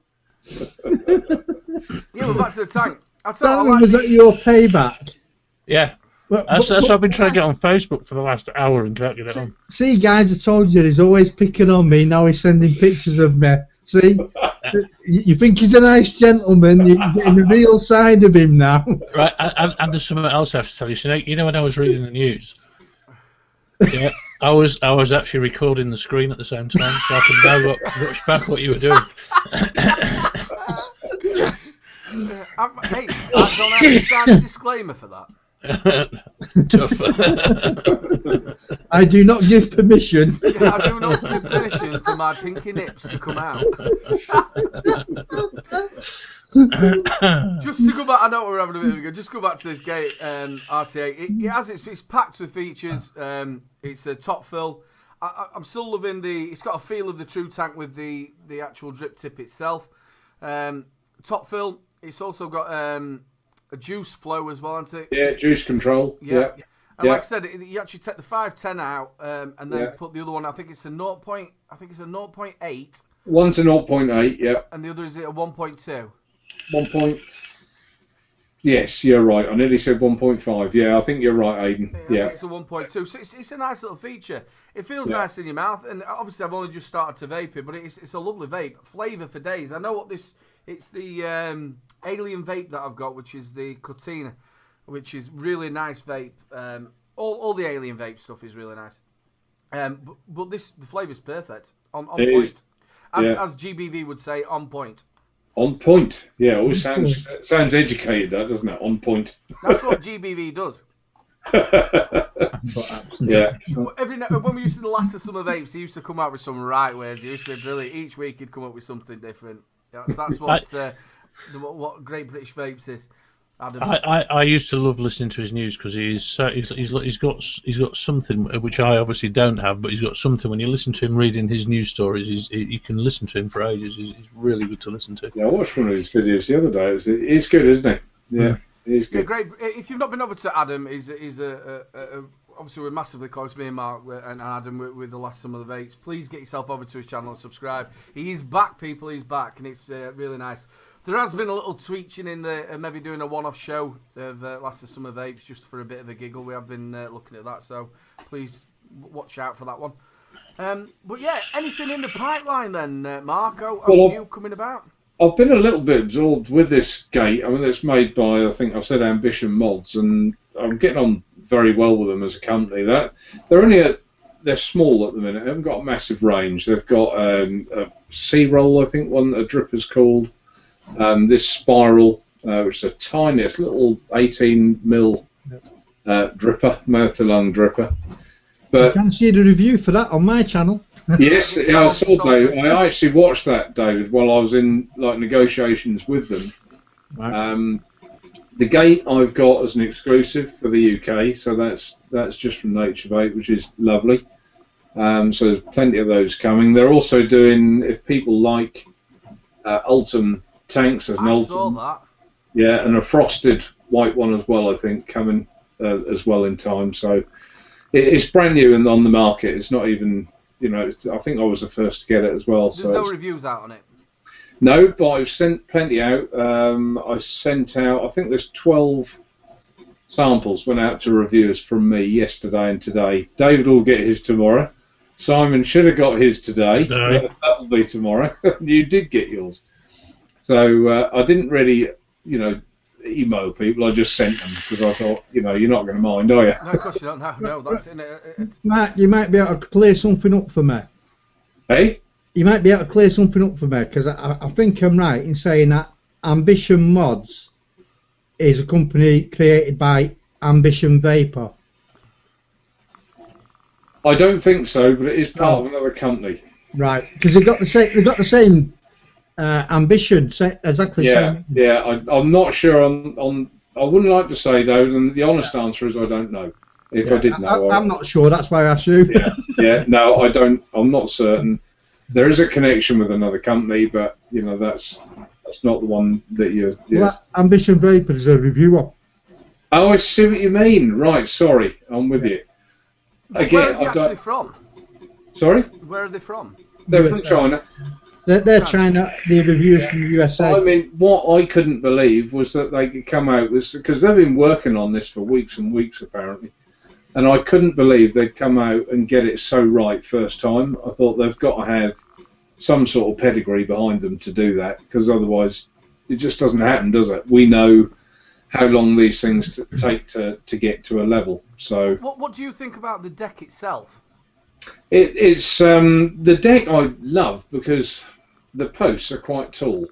Yeah, we're back to the tank. Was that your payback? Yeah. That's what I've been trying to get on Facebook for the last hour and can't get it on. See, guys, I told you, he's always picking on me. Now he's sending pictures of me. See? You think he's a nice gentleman. You're getting the real side of him now. Right, and there's something else I have to tell you. You know when I was reading the news? Yeah, I was actually recording the screen at the same time, so I could now watch back what you were doing. Hey, I don't have to sign a disclaimer for that. Tough. I do not give permission. I do not give permission for my pinky nips to come out. Just to go back, I know we're having a bit of a go. Just go back to this gate RTA. It's packed with features. It's a top fill. I'm still loving it's got a feel of the true tank with the actual drip tip itself. Top fill. It's also got a juice flow as well, hasn't it? Yeah, juice control. Yeah. And like I said, you actually take the 510 out and then put the other one. I think it's a 0.8. One's a 0.8. Yeah. And the other is a 1.2. 1. Yes, you're right. I nearly said 1.5. Yeah, I think you're right, Aidan. Yeah. I think it's a 1.2. So it's a nice little feature. It feels nice in your mouth, and obviously I've only just started to vape it, but it's a lovely vape. Flavour for days. I know what this. It's the Alien Vape that I've got, which is the Cortina, which is really nice vape. All the Alien Vape stuff is really nice. But the flavour's perfect. On point. As GBV would say, on point. On point. Yeah, always sounds educated, that, doesn't it? On point. That's what GBV does. Yeah. When we used to the last of summer vapes, he used to come out with some right words. It used to be brilliant. Each week he'd come up with something different. That's what Great British Vapes is. I used to love listening to his news because he's got something which I obviously don't have, but he's got something. When you listen to him reading his news stories, you can listen to him for ages. He's really good to listen to. Yeah, I watched one of his videos the other day. He's good, isn't he? Yeah. He's good. Yeah, great. If you've not been over to Adam, he's obviously we're massively close, me and Mark and Adam with the last Summer of the Vapes. Please get yourself over to his channel and subscribe. He's back, people. He's back, and it's really nice. There has been a little tweaking in the maybe doing a one-off show of last Summer Vapes just for a bit of a giggle. We have been looking at that, so please watch out for that one. But yeah, anything in the pipeline then, Marco? Are you coming about? I've been a little bit absorbed with this gate. I mean, it's made by, I think I said Ambition Mods, and I'm getting on very well with them as a company. They're small at the minute. They haven't got a massive range. They've got a C-roll, I think a dripper's called. This spiral, which is a tiniest little 18mm dripper, mouth to lung dripper. But you can see the review for that on my channel. Yes, I saw that. I actually watched that, David, while I was in negotiations with them. Right. The gate I've got as an exclusive for the UK, so that's just from Nature Vape, which is lovely. So there's plenty of those coming. They're also doing, if people like Ultim tanks, as an Ultim. I saw that. Yeah, and a frosted white one as well, I think, coming as well in time. So it's brand new and on the market. It's not even, I think I was the first to get it as well. There's no reviews out on it? No, but I've sent plenty out. I sent out, I think there's 12 samples went out to reviewers from me yesterday and today. David will get his tomorrow. Simon should have got his today. That'll be tomorrow. You did get yours. So I didn't really, email people. I just sent them because I thought, you're not going to mind, are you? No, of course you don't. No, that's in it. Matt, you might be able to clear something up for me. Hey? You might be able to clear something up for me, because I think I'm right in saying that Ambition Mods is a company created by Ambition Vapor. I don't think so, but it is part of another company. Right, because they've got the same ambition, exactly the same. Yeah, I'm not sure on. I wouldn't like to say, though, and the honest answer is I don't know. If I did know, I'm not sure. That's why I assume. No, I don't. I'm not certain. There is a connection with another company, but that's not the one that you're. Well, Ambition Vapor is a reviewer. Oh, I see what you mean. Right, sorry, I'm with you. Again, where are they actually from? Sorry? Where are they from? They're from China. They're China. The reviewers from the USA. I mean, what I couldn't believe was that they could come out with, because they've been working on this for weeks and weeks apparently, and I couldn't believe they'd come out and get it so right first time. I thought they've got to have some sort of pedigree behind them to do that, because otherwise it just doesn't happen, does it? We know how long these things take to get to a level. So what do you think about the deck itself? It's the deck I love because the posts are quite tall.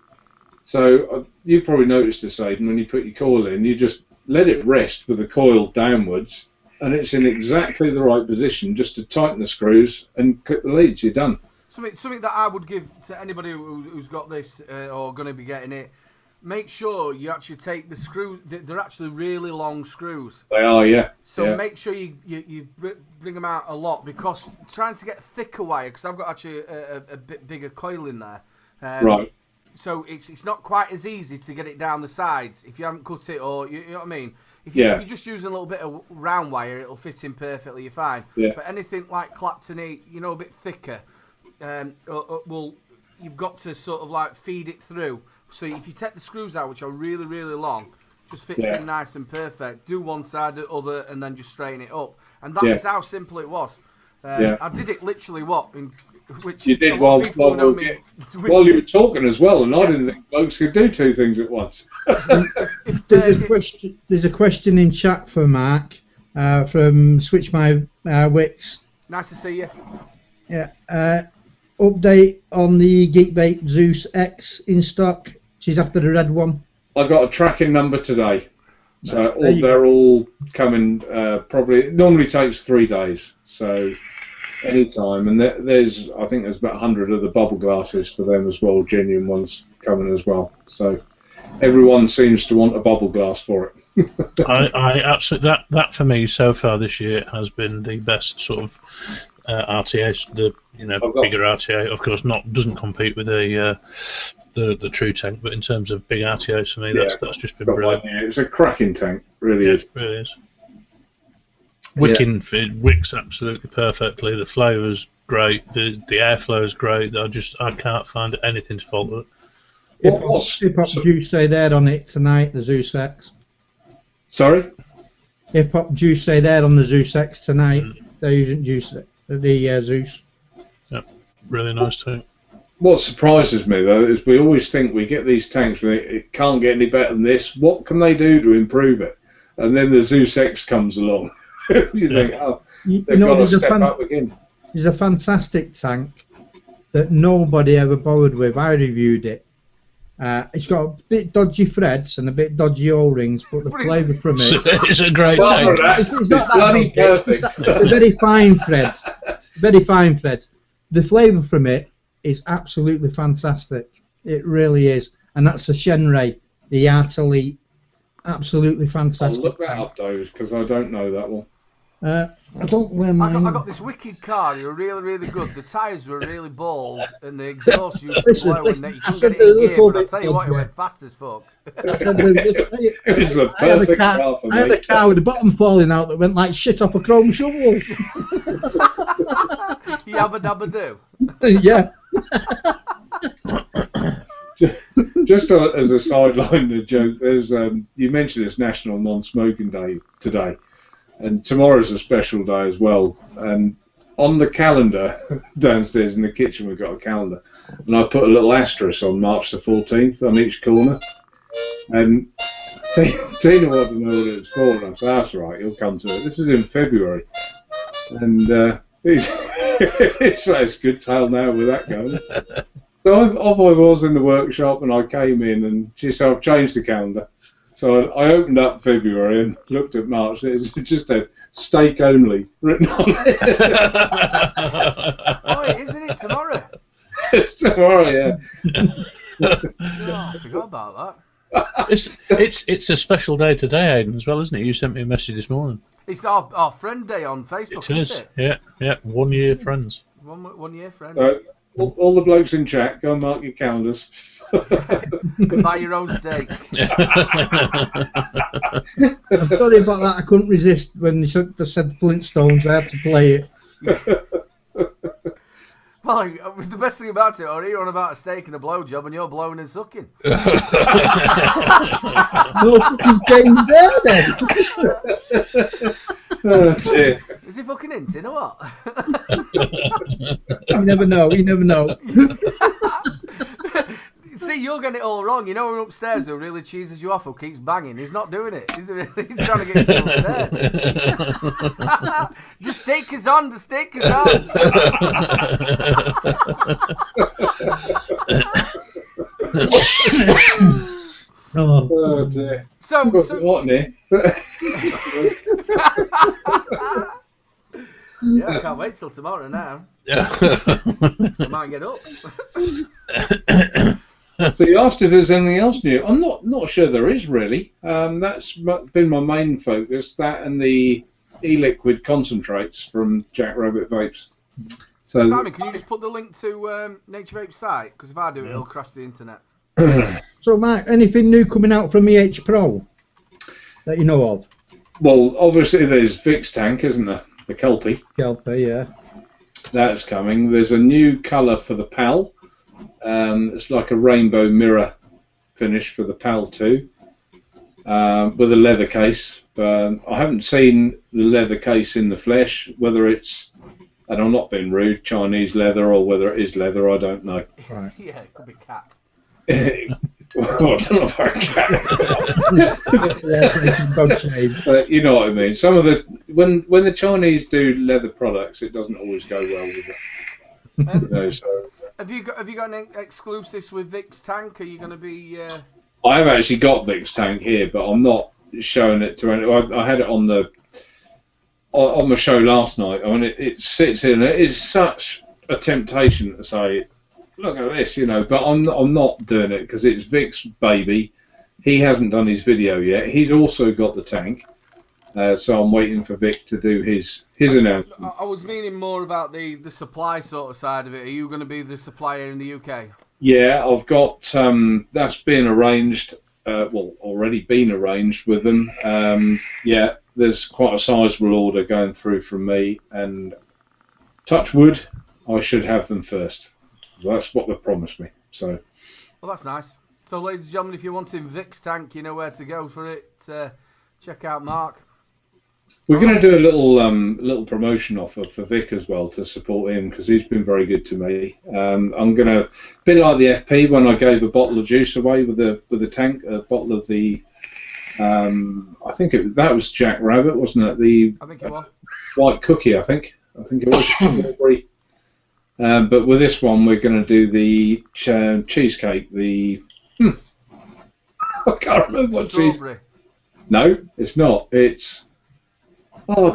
So you probably noticed this, Aidan, when you put your coil in, you just let it rest with the coil downwards, and it's in exactly the right position just to tighten the screws and clip the leads. You're done. Something that I would give to anybody who's got this or going to be getting it. Make sure you actually take the screws. They're actually really long screws. They are, yeah. So make sure you bring them out a lot, because trying to get thicker wire, because I've got actually a bit bigger coil in there. Right. So it's not quite as easy to get it down the sides if you haven't cut it, or you know what I mean. If you're just using a little bit of round wire, it'll fit in perfectly. You're fine. Yeah. But anything like Clapton-y, a bit thicker, you've got to sort of like feed it through. So if you take the screws out, which are really, really long, just fits in nice and perfect. Do one side, the other, and then just straighten it up. And that is how simple it was. I did it literally, which you did while you were talking as well, and I didn't think blokes could do two things at once. There's a question in chat for Mark from Switch My Wicks. Nice to see you. Yeah. Update on the Geek Vape Zeus X in stock. She's after the red one. I got a tracking number today, so they're all coming. Probably it normally takes 3 days, so anytime. And I think there's about 100 of the bubble glasses for them as well, genuine ones coming as well. So everyone seems to want a bubble glass for it. I absolutely that for me so far this year has been the best sort of RTA, the bigger RTA. Of course, doesn't compete with a the true tank, but in terms of big RTOs for me, that's just been got brilliant. one, yeah. It's a cracking tank, really is. It really is. It wicks absolutely perfectly. The flavour's great. The airflow is great. I can't find anything to fault with it. Hip Hop Juice say there on it tonight, the Zeus X. Sorry? Hip Hop Juice say there on the Zeus X tonight. They're using the Zeus. Yep, really nice tank. What surprises me, though, is we always think we get these tanks, it can't get any better than this. What can they do to improve it? And then the Zeus X comes along. You think, they've got to step up again. It's a fantastic tank that nobody ever bothered with. I reviewed it. It's got a bit dodgy threads and a bit dodgy O-rings, but the flavour from it... It's a great tank. It's not that bloody dodgy. perfect. It's very fine threads. Very fine threads. The flavour from it is absolutely fantastic. It really is. And that's the Shenray, the Art Elite. Absolutely fantastic. I'll look that up, though, because I don't know that one. I don't wear mine. I got this wicked car. You were really, really good. The tyres were really bald, and the exhaust used to blow, and you couldn't get it in gear. But I tell you what, it went fast as fuck. It was a perfect car for me. I had a car with the bottom falling out that went like shit off a chrome shovel. Yabba dabba do. Yeah. Just as a sideline, the joke. There's you mentioned it's National Non-Smoking Day today, and tomorrow's a special day as well. And on the calendar downstairs in the kitchen, we've got a calendar, and I put a little asterisk on March the 14th on each corner. And Tina wanted to know what it was for, and I said, "That's right, you'll come to it." This is in February, and it's a good tale now with that going. So off I was in the workshop, and I came in, and she said, "I've changed the calendar." So I opened up February and looked at March. It just had steak only written on it. Oh, isn't it tomorrow? It's tomorrow, yeah. Oh, I forgot about that. It's a special day today, Aidan, as well, isn't it? You sent me a message this morning. It's our friend day on Facebook, It is. isn't it? Yeah. 1 year friends. 1 year friend. All the blokes in chat, go and mark your calendars. Buy your own steak. I'm sorry about that. I couldn't resist when they said Flintstones. I had to play it. Well, the best thing about it, or you're on about a steak and a blowjob, and you're blowing and sucking. No fucking change there then. Oh, dear. Is he fucking hinting or what? You never know. You never know. See, you're getting it all wrong. You know, upstairs who really cheeses you off, who keeps banging. He's not doing it. He's trying to get you upstairs. The steak is on. The steak is on. Oh dear. So what, Nick? Yeah, I can't wait till tomorrow now. Yeah. I might get up. So you asked if there's anything else new. I'm not sure there is really. That's been my main focus. That and the e-liquid concentrates from Jack Rabbit Vapes. So Simon, can you just put the link to Nature Vape's site? Because if I do it, it'll crash the internet. So, Mark, anything new coming out from EH Pro that you know of? well, obviously there's Vic's tank, isn't there? The Kelpie. Kelpie, yeah. That's coming. There's a new colour for the PAL. It's like a rainbow mirror finish for the PAL 2 with a leather case. But I haven't seen the leather case in the flesh. Whether it's, and I'm not being rude, Chinese leather or whether it is leather, I don't know. Right. Yeah, it could be cat. Well, I don't know about cat. Yeah, dog shade. But you know what I mean. Some of the when the Chinese do leather products, it doesn't always go well with it. You know, so Have you got any exclusives with Vic's tank? Are you going to be? I have actually got Vic's tank here, but I'm not showing it to anyone. I had it on my show last night. I mean, it sits in. It is such a temptation to say, look at this, you know. But I'm not doing it because it's Vic's baby. He hasn't done his video yet. He's also got the tank, so I'm waiting for Vic to do his announcement. I was meaning more about the supply sort of side of it. Are you going to be the supplier in the UK? Yeah, I've got that's been arranged. Already been arranged with them. Yeah, there's quite a sizable order going through from me, and touch wood, I should have them first. That's what they promised me. So. Well, that's nice. So, ladies and gentlemen, if you're wanting Vic's tank, you know where to go for it. Check out Mark. We're going to do a little promotion offer for Vic as well to support him because he's been very good to me. I'm going to, a bit like the FP when I gave a bottle of juice away with the tank, a bottle of the, I think that was Jack Rabbit, wasn't it? I think it was. White cookie, I think it was. But with this one, we're going to do the cheesecake. I can't remember what Strawberry. No, it's not. It's. Oh,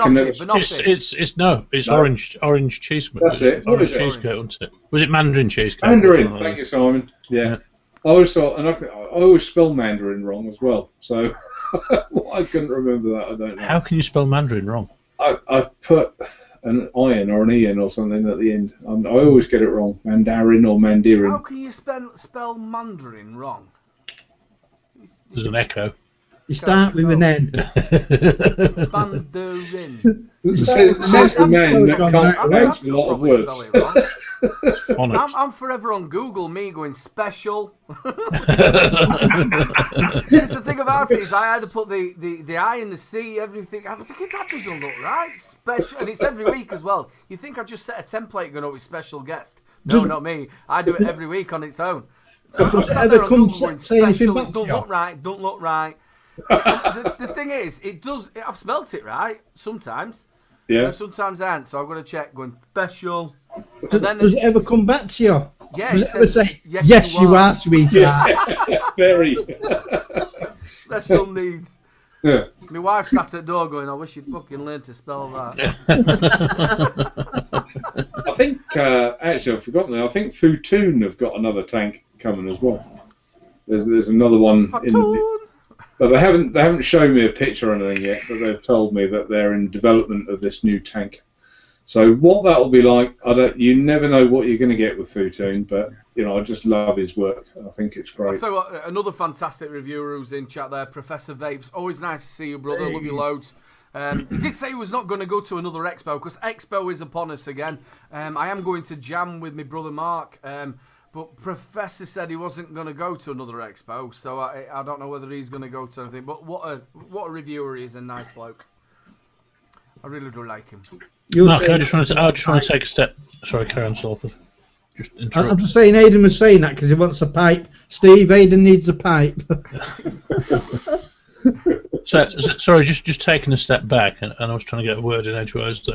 it's orange cheesecake. That's it. What Orange is it? cheesecake, wasn't it? Was it Mandarin cheesecake? Mandarin. Thank you, Simon. Yeah. I always thought, and I always spell Mandarin wrong as well. So I couldn't remember that. I don't know. How can you spell Mandarin wrong? I've put an iron or an ian or something at the end. I always get it wrong. Mandarin or Mandarin. How can you spell Mandarin wrong? There's an echo. You start with an N. Mandarin. Says the man that can't pronounce a lot of words. I'm forever on Google, me going special. It's the thing about it is I either put the I in the C, everything. I'm thinking that doesn't look right. Special, and it's every week as well. You think I just set a template going up with special guest? No, not me. I do it every week on its own. So I'm sat there on Google going special. Don't look right. Don't look right. The thing is, it does. I've spelt it right sometimes. Yeah. Sometimes I haven't, so I've got to check. Going special. And then Does it ever come back to you? Yeah. Does it ever say, yes, you are, sweetheart? Very. Special needs. Yeah. My wife sat at the door going, I wish you'd fucking learn to spell that. I think, actually, I've forgotten that. I think Futoon have got another tank coming as well. There's another one. But they haven't shown me a picture or anything yet, but they've told me that they're in development of this new tank. So what that'll be like, you never know what you're going to get with Futoon, but I just love his work. I think it's great. I'll tell you what, another fantastic reviewer who's in chat there, Professor Vapes. Always nice to see you, brother. Love you loads. He did say he was not going to go to another expo because expo is upon us again. I am going to jam with my brother Mark. But Professor said he wasn't going to go to another expo, so I don't know whether he's going to go to anything. But what a reviewer he is, a nice bloke. I really do like him. Mark, I just want to take a step. Sorry, carry on, Salford. I'm just saying, Aidan was saying that because he wants a pipe. Steve, Aidan needs a pipe. Sorry, just taking a step back, and I was trying to get a word in edgewise.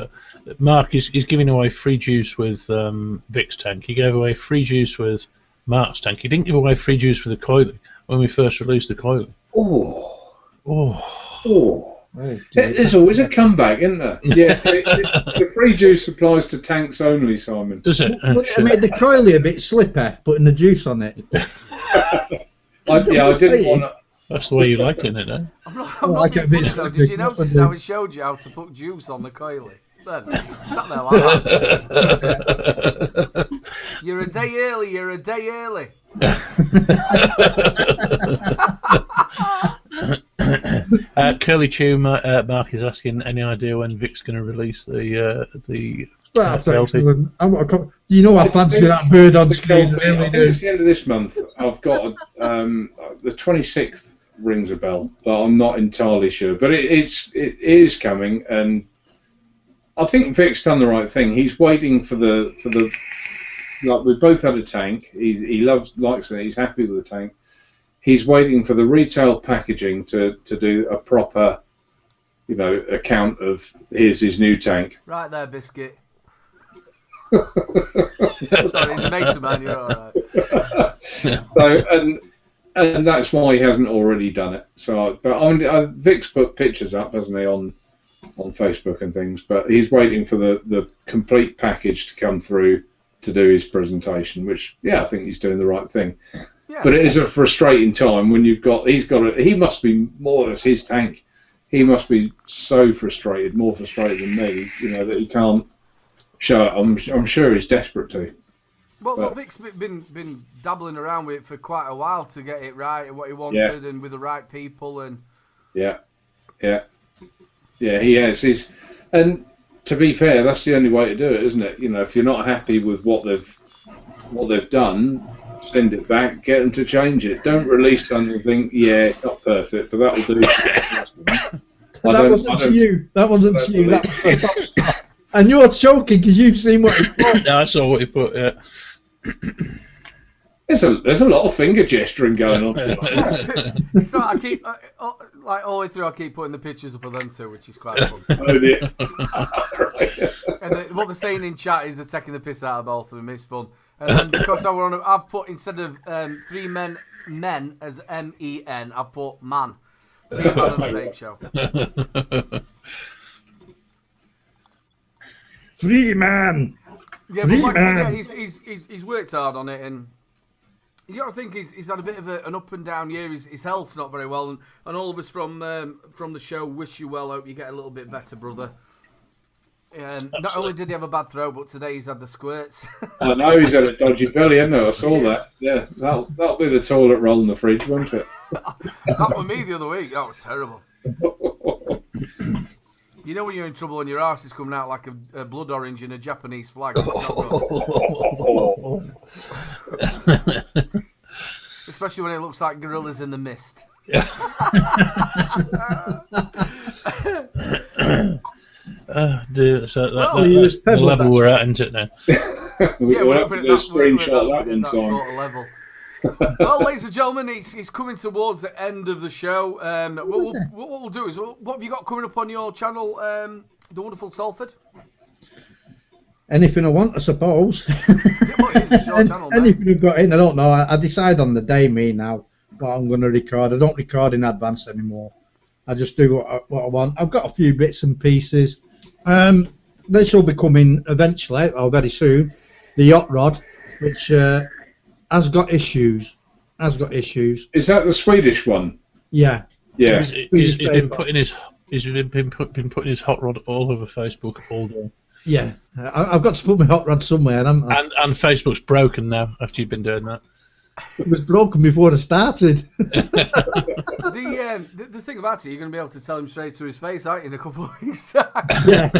Mark is giving away free juice with Vic's tank. He gave away free juice with Mark's tank. He didn't give away free juice with the coiling when we first released the coiling. There's always a comeback, isn't there? Yeah, the free juice applies to tanks only, Simon. Does it? I made the coilie a bit slipper, putting the juice on it. I didn't want to. That's the way you like it, isn't it? I'm not being funny, though. Did you notice how it showed you how to put juice on the coilie? Then sat there like that. You're a day early. You're a day early. Curly Chew, Mark is asking, any idea when Vic's going to release the That's excellent. You know I fancy that bird on screen. I think it's the end of this month. I've got the 26th rings a bell, but I'm not entirely sure. But it is coming, and I think Vic's done the right thing. He's waiting for the like we both had a tank. He likes it. He's happy with the tank. He's waiting for the retail packaging to do a proper, account of here's his new tank. Right there, Biscuit. Sorry, he's a mate of mine. You're all right. And that's why he hasn't already done it. So, but Vic's put pictures up, hasn't he, on Facebook and things. But he's waiting for the complete package to come through to do his presentation, which I think he's doing the right thing. Yeah. But it is a frustrating time when he must be more as his tank. He must be so frustrated, more frustrated than me, that he can't show it. I'm sure he's desperate to. Well, Vic's been dabbling around with it for quite a while to get it right and what he wanted and with the right people and. Yeah, he has. And to be fair, that's the only way to do it, isn't it? You know, if you're not happy with what they've done, send it back, get them to change it. Don't release something and think, it's not perfect, but that'll do. That wasn't to you. That wasn't to you. That was for Popstar. And you're choking because you've seen what he put. No, I saw what he put. Yeah. There's a lot of finger gesturing going on. It's not, I keep like all the way through. I keep putting the pictures up of them too, which is quite fun. Oh dear. Right. And what they're saying in chat is they're taking the piss out of both of them. It's fun. And then because I've put instead of 3 men as MEN, I've put man. 3 man on the vape show. 3 man. Yeah, but like I said, he's worked hard on it, and you got to think he's had a bit of an up and down year. His health's not very well, and all of us from the show wish you well. Hope you get a little bit better, brother. And not only did he have a bad throat, but today he's had the squirts. I know he's had a dodgy belly, hasn't he? I saw that. Yeah, that'll be the toilet roll in the fridge, won't it? That was me the other week. That was terrible. You know when you're in trouble when your arse is coming out like a blood orange in a Japanese flag? That's not good. Especially when it looks like gorillas in the mist. Dude, so that's the level we're at, isn't it now? We'll have to do a screenshot that one time. Sort of level. Well, ladies and gentlemen, it's coming towards the end of the show. What we'll do is, what have you got coming up on your channel, The Wonderful Salford? Anything I want, I suppose. It's your channel, anything you've got in, I don't know. I decide on the day, now, what I'm going to record. I don't record in advance anymore. I just do what I want. I've got a few bits and pieces. They shall be coming eventually, or very soon. The yacht rod, which has got issues. Is that the Swedish one? Yeah. Yeah. He's been putting his hot rod all over Facebook all day. Yeah. I've got to put my hot rod somewhere, haven't I? And Facebook's broken now after you've been doing that. It was broken before I started. The thing about it, you're going to be able to tell him straight to his face, aren't you, in a couple of weeks' time?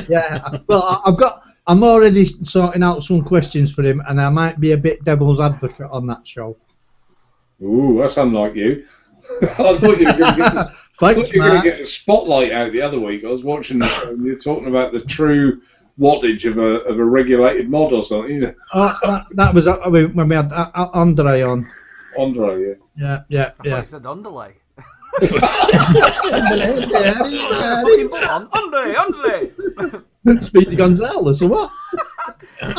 Yeah. Well, I'm already sorting out some questions for him, and I might be a bit devil's advocate on that show. Ooh, that's unlike you. I thought you were going to get the spotlight out the other week. I was watching the show and you were talking about the true wattage of a regulated mod or something. Oh, that was when we had Andre on. Andre, yeah. I thought you said underlay. Andre. Speedy Gonzales or what? I've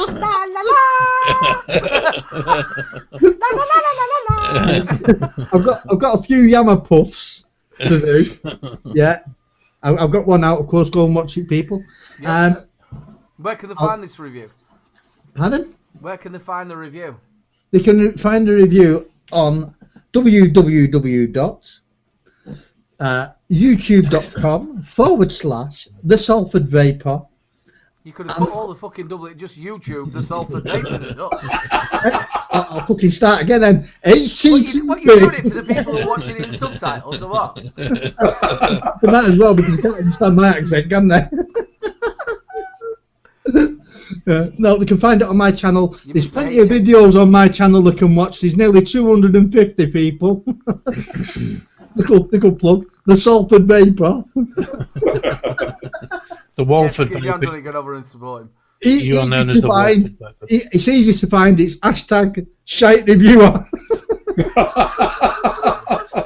got a few Yammer puffs to do. Yeah, I've got one out. Of course, go and watch it, people. Yeah. Where can they find this review? Pardon? Where can they find the review? They can find the review on www.youtube.com/The Salford Vapor. You could have put all the fucking just YouTube, The Salford Vapor, it up. I'll fucking start again then. What you doing it for the people who are watching it in subtitles or what? They might as well because they can't understand my accent, can they? No, they can find it on my channel. There's plenty of videos on my channel they can watch. There's nearly 250 people. Little plug. The Salford Vapor. The Walford Vapor. Yes, get over and support him. You are known as the Walford Vapor. It's easy to find. It's hashtag shite reviewer. Have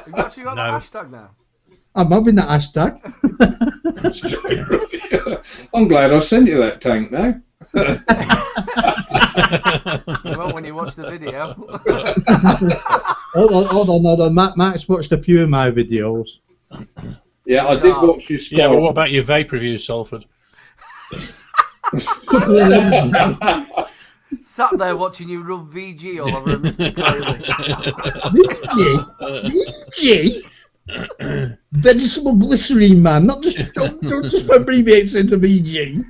you actually got the hashtag now? I'm having that hashtag. I'm glad I sent you that tank now. You won't when you watch the video. Hold on. Matt's watched a few of my videos. Yeah, I did watch your spot. Yeah, but what about your vape review, Salford? Sat there watching you rub VG all over Mr. Coyley. VG? Vegetable glycerine, man. Not don't just abbreviate into VG.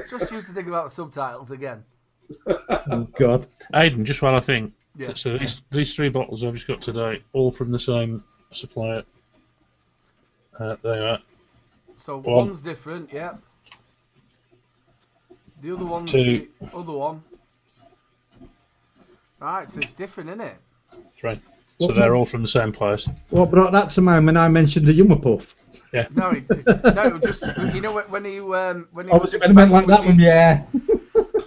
Just used to think about the subtitles again. Oh, God. Aidan, just while I think. Yeah. So these 3 bottles I've just got today, all from the same supplier. They are. So One. one's different, yeah. The other one's 2. the other one. Right, so it's different, isn't it? 3. So they're all from the same place. What brought that to mind when I mentioned the Humour Puff? Yeah. No, just you know when he Obviously, when I went like that one, yeah.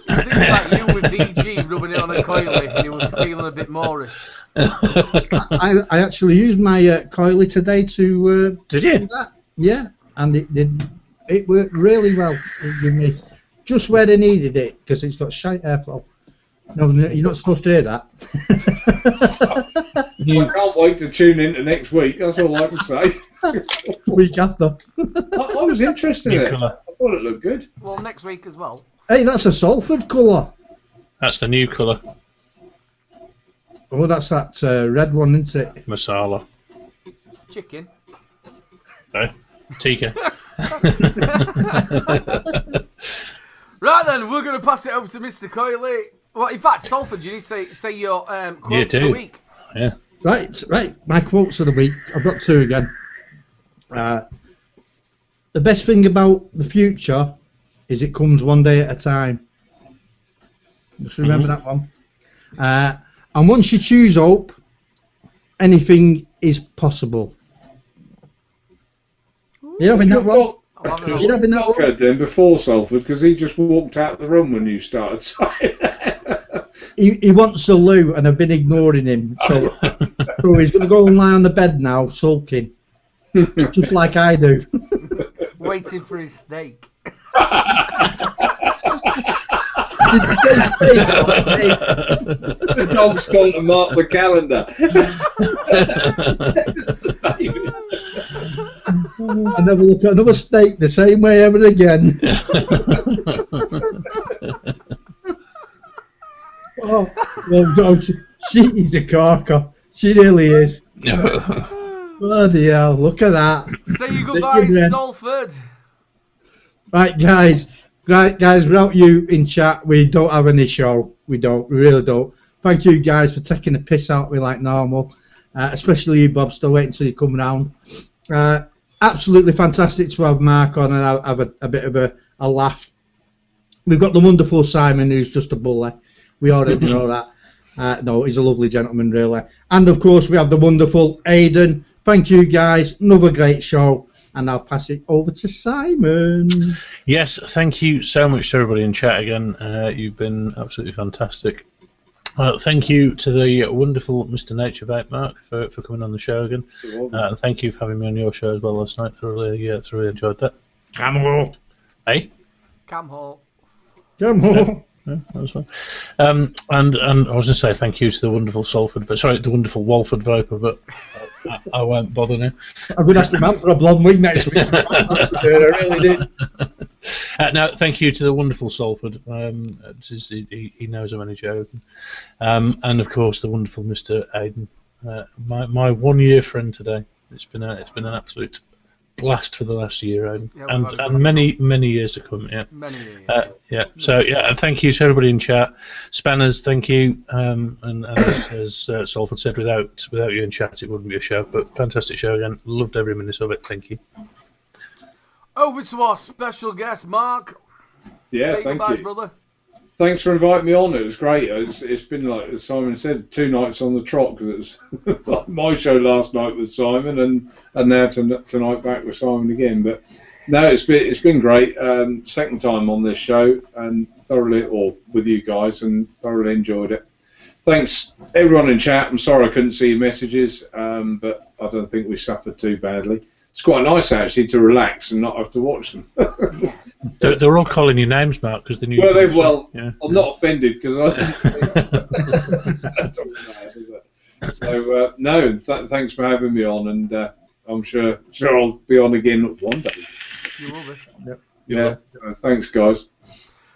I think about you with VG rubbing it on a coily and you were feeling a bit moreish. I actually used my coily today to Did you? do that. Yeah, and it worked really well. It gave me just where they needed it because it's got shite airflow. No, you're not supposed to hear that. I can't wait to tune into next week. That's all I can say. Week after. I was interested in it. I thought it looked good. Well, next week as well. Hey, that's a Salford colour. That's the new colour. Oh, that's that red one, isn't it? Masala. Chicken. No. Tikka. Right then, we're going to pass it over to Mr. Coyley. Well, in fact, Salford, you need to say your quote of the week. Yeah. Right. My quotes of the week. I've got 2 again. The best thing about the future is it comes one day at a time. Just remember that one. And once you choose hope, anything is possible. You're having that one? You're having that one? Then before Salford, because he just walked out the room when you started saying that. He wants a loo, and I've been ignoring him. So he's going to go and lie on the bed now, sulking. Just like I do. Waiting for his steak. The dog's gone to mark the calendar. I never look at another steak the same way ever again. Oh, she's a corker. She really is. Bloody hell, look at that. Say your goodbye, Salford. Right, guys, without you in chat, we don't have any show. We really don't. Thank you guys for taking the piss out of me like normal, especially you, Bob. Still waiting until you come round. Absolutely fantastic to have Mark on and have a bit of a laugh. We've got the wonderful Simon, who's just a bully. We already know that. No, he's a lovely gentleman, really. And, of course, we have the wonderful Aidan. Thank you, guys. Another great show. And I'll pass it over to Simon. Yes, thank you so much to everybody in chat again. You've been absolutely fantastic. Thank you to the wonderful Mr. Nature Vape, Mark, for coming on the show again. And thank you for having me on your show as well last night. Thoroughly enjoyed that. Camel. Hey? Camhole. Yeah, that was fun. And I was going to say thank you to the wonderful the wonderful Walford Viper, but I won't bother now. I'm going to ask him out for a blonde wig next week. I really did. No, thank you to the wonderful Salford. He knows I'm only joking. And of course the wonderful Mr. Aidan, my 1 year friend today. It's been an absolute blast for the last year, Aidan. Yeah, and many years to come. Yeah. Many years. Yeah. So and thank you to everybody in chat. Spanners, thank you. And as Salford said, without you in chat, it wouldn't be a show. But fantastic show again. Loved every minute of it. Thank you. Over to our special guest, Mark. Yeah, Say thank goodbyes, you. brother. Thanks for inviting me on. It was great. It's been, like as Simon said, 2 nights on the trot, because it was like my show last night with Simon and now tonight back with Simon again. But no, it's been great. Second time on this show and with you guys, and thoroughly enjoyed it. Thanks everyone in chat. I'm sorry I couldn't see your messages, but I don't think we suffered too badly. It's quite nice actually to relax and not have to watch them. They're all calling you names, Mark, because they knew. Yeah. I'm not offended because that doesn't matter, does it? So thanks for having me on, and I'm sure I'll be on again one day. You will be. Yep. Yeah. Thanks, guys.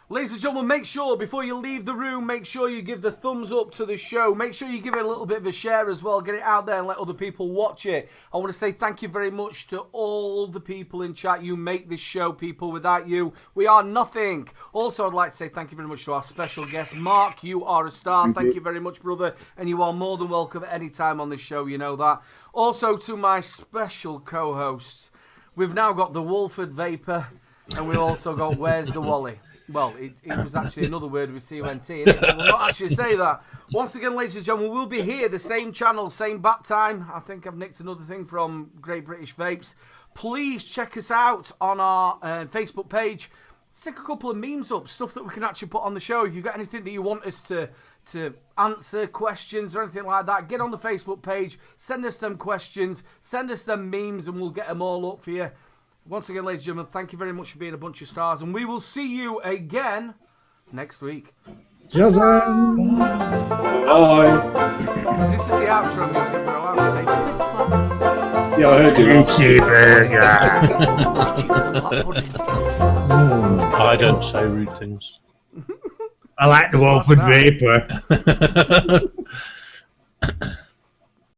Ladies and gentlemen, make sure, before you leave the room, make sure you give the thumbs up to the show. Make sure you give it a little bit of a share as well. Get it out there and let other people watch it. I want to say thank you very much to all the people in chat. You make this show, people. Without you, we are nothing. Also, I'd like to say thank you very much to our special guest, Mark. You are a star. Thank you very much, brother. And you are more than welcome at any time on this show. You know that. Also, to my special co-hosts, we've now got the Wolford Vapor, and we've also got Where's the Wally? Well, it was actually another word with C-O-N-T in it, but we'll not actually say that. Once again, ladies and gentlemen, we'll be here, the same channel, same bat time. I think I've nicked another thing from Great British Vapes. Please check us out on our Facebook page. Stick a couple of memes up, stuff that we can actually put on the show. If you've got anything that you want us to answer, questions or anything like that, get on the Facebook page, send us them questions, send us them memes, and we'll get them all up for you. Once again, ladies and gentlemen, thank you very much for being a bunch of stars, and we will see you again next week. Bye. This is the outro music, we're allowed to say Yeah, I heard you. I don't say rude things. I like the Wolford Vapor.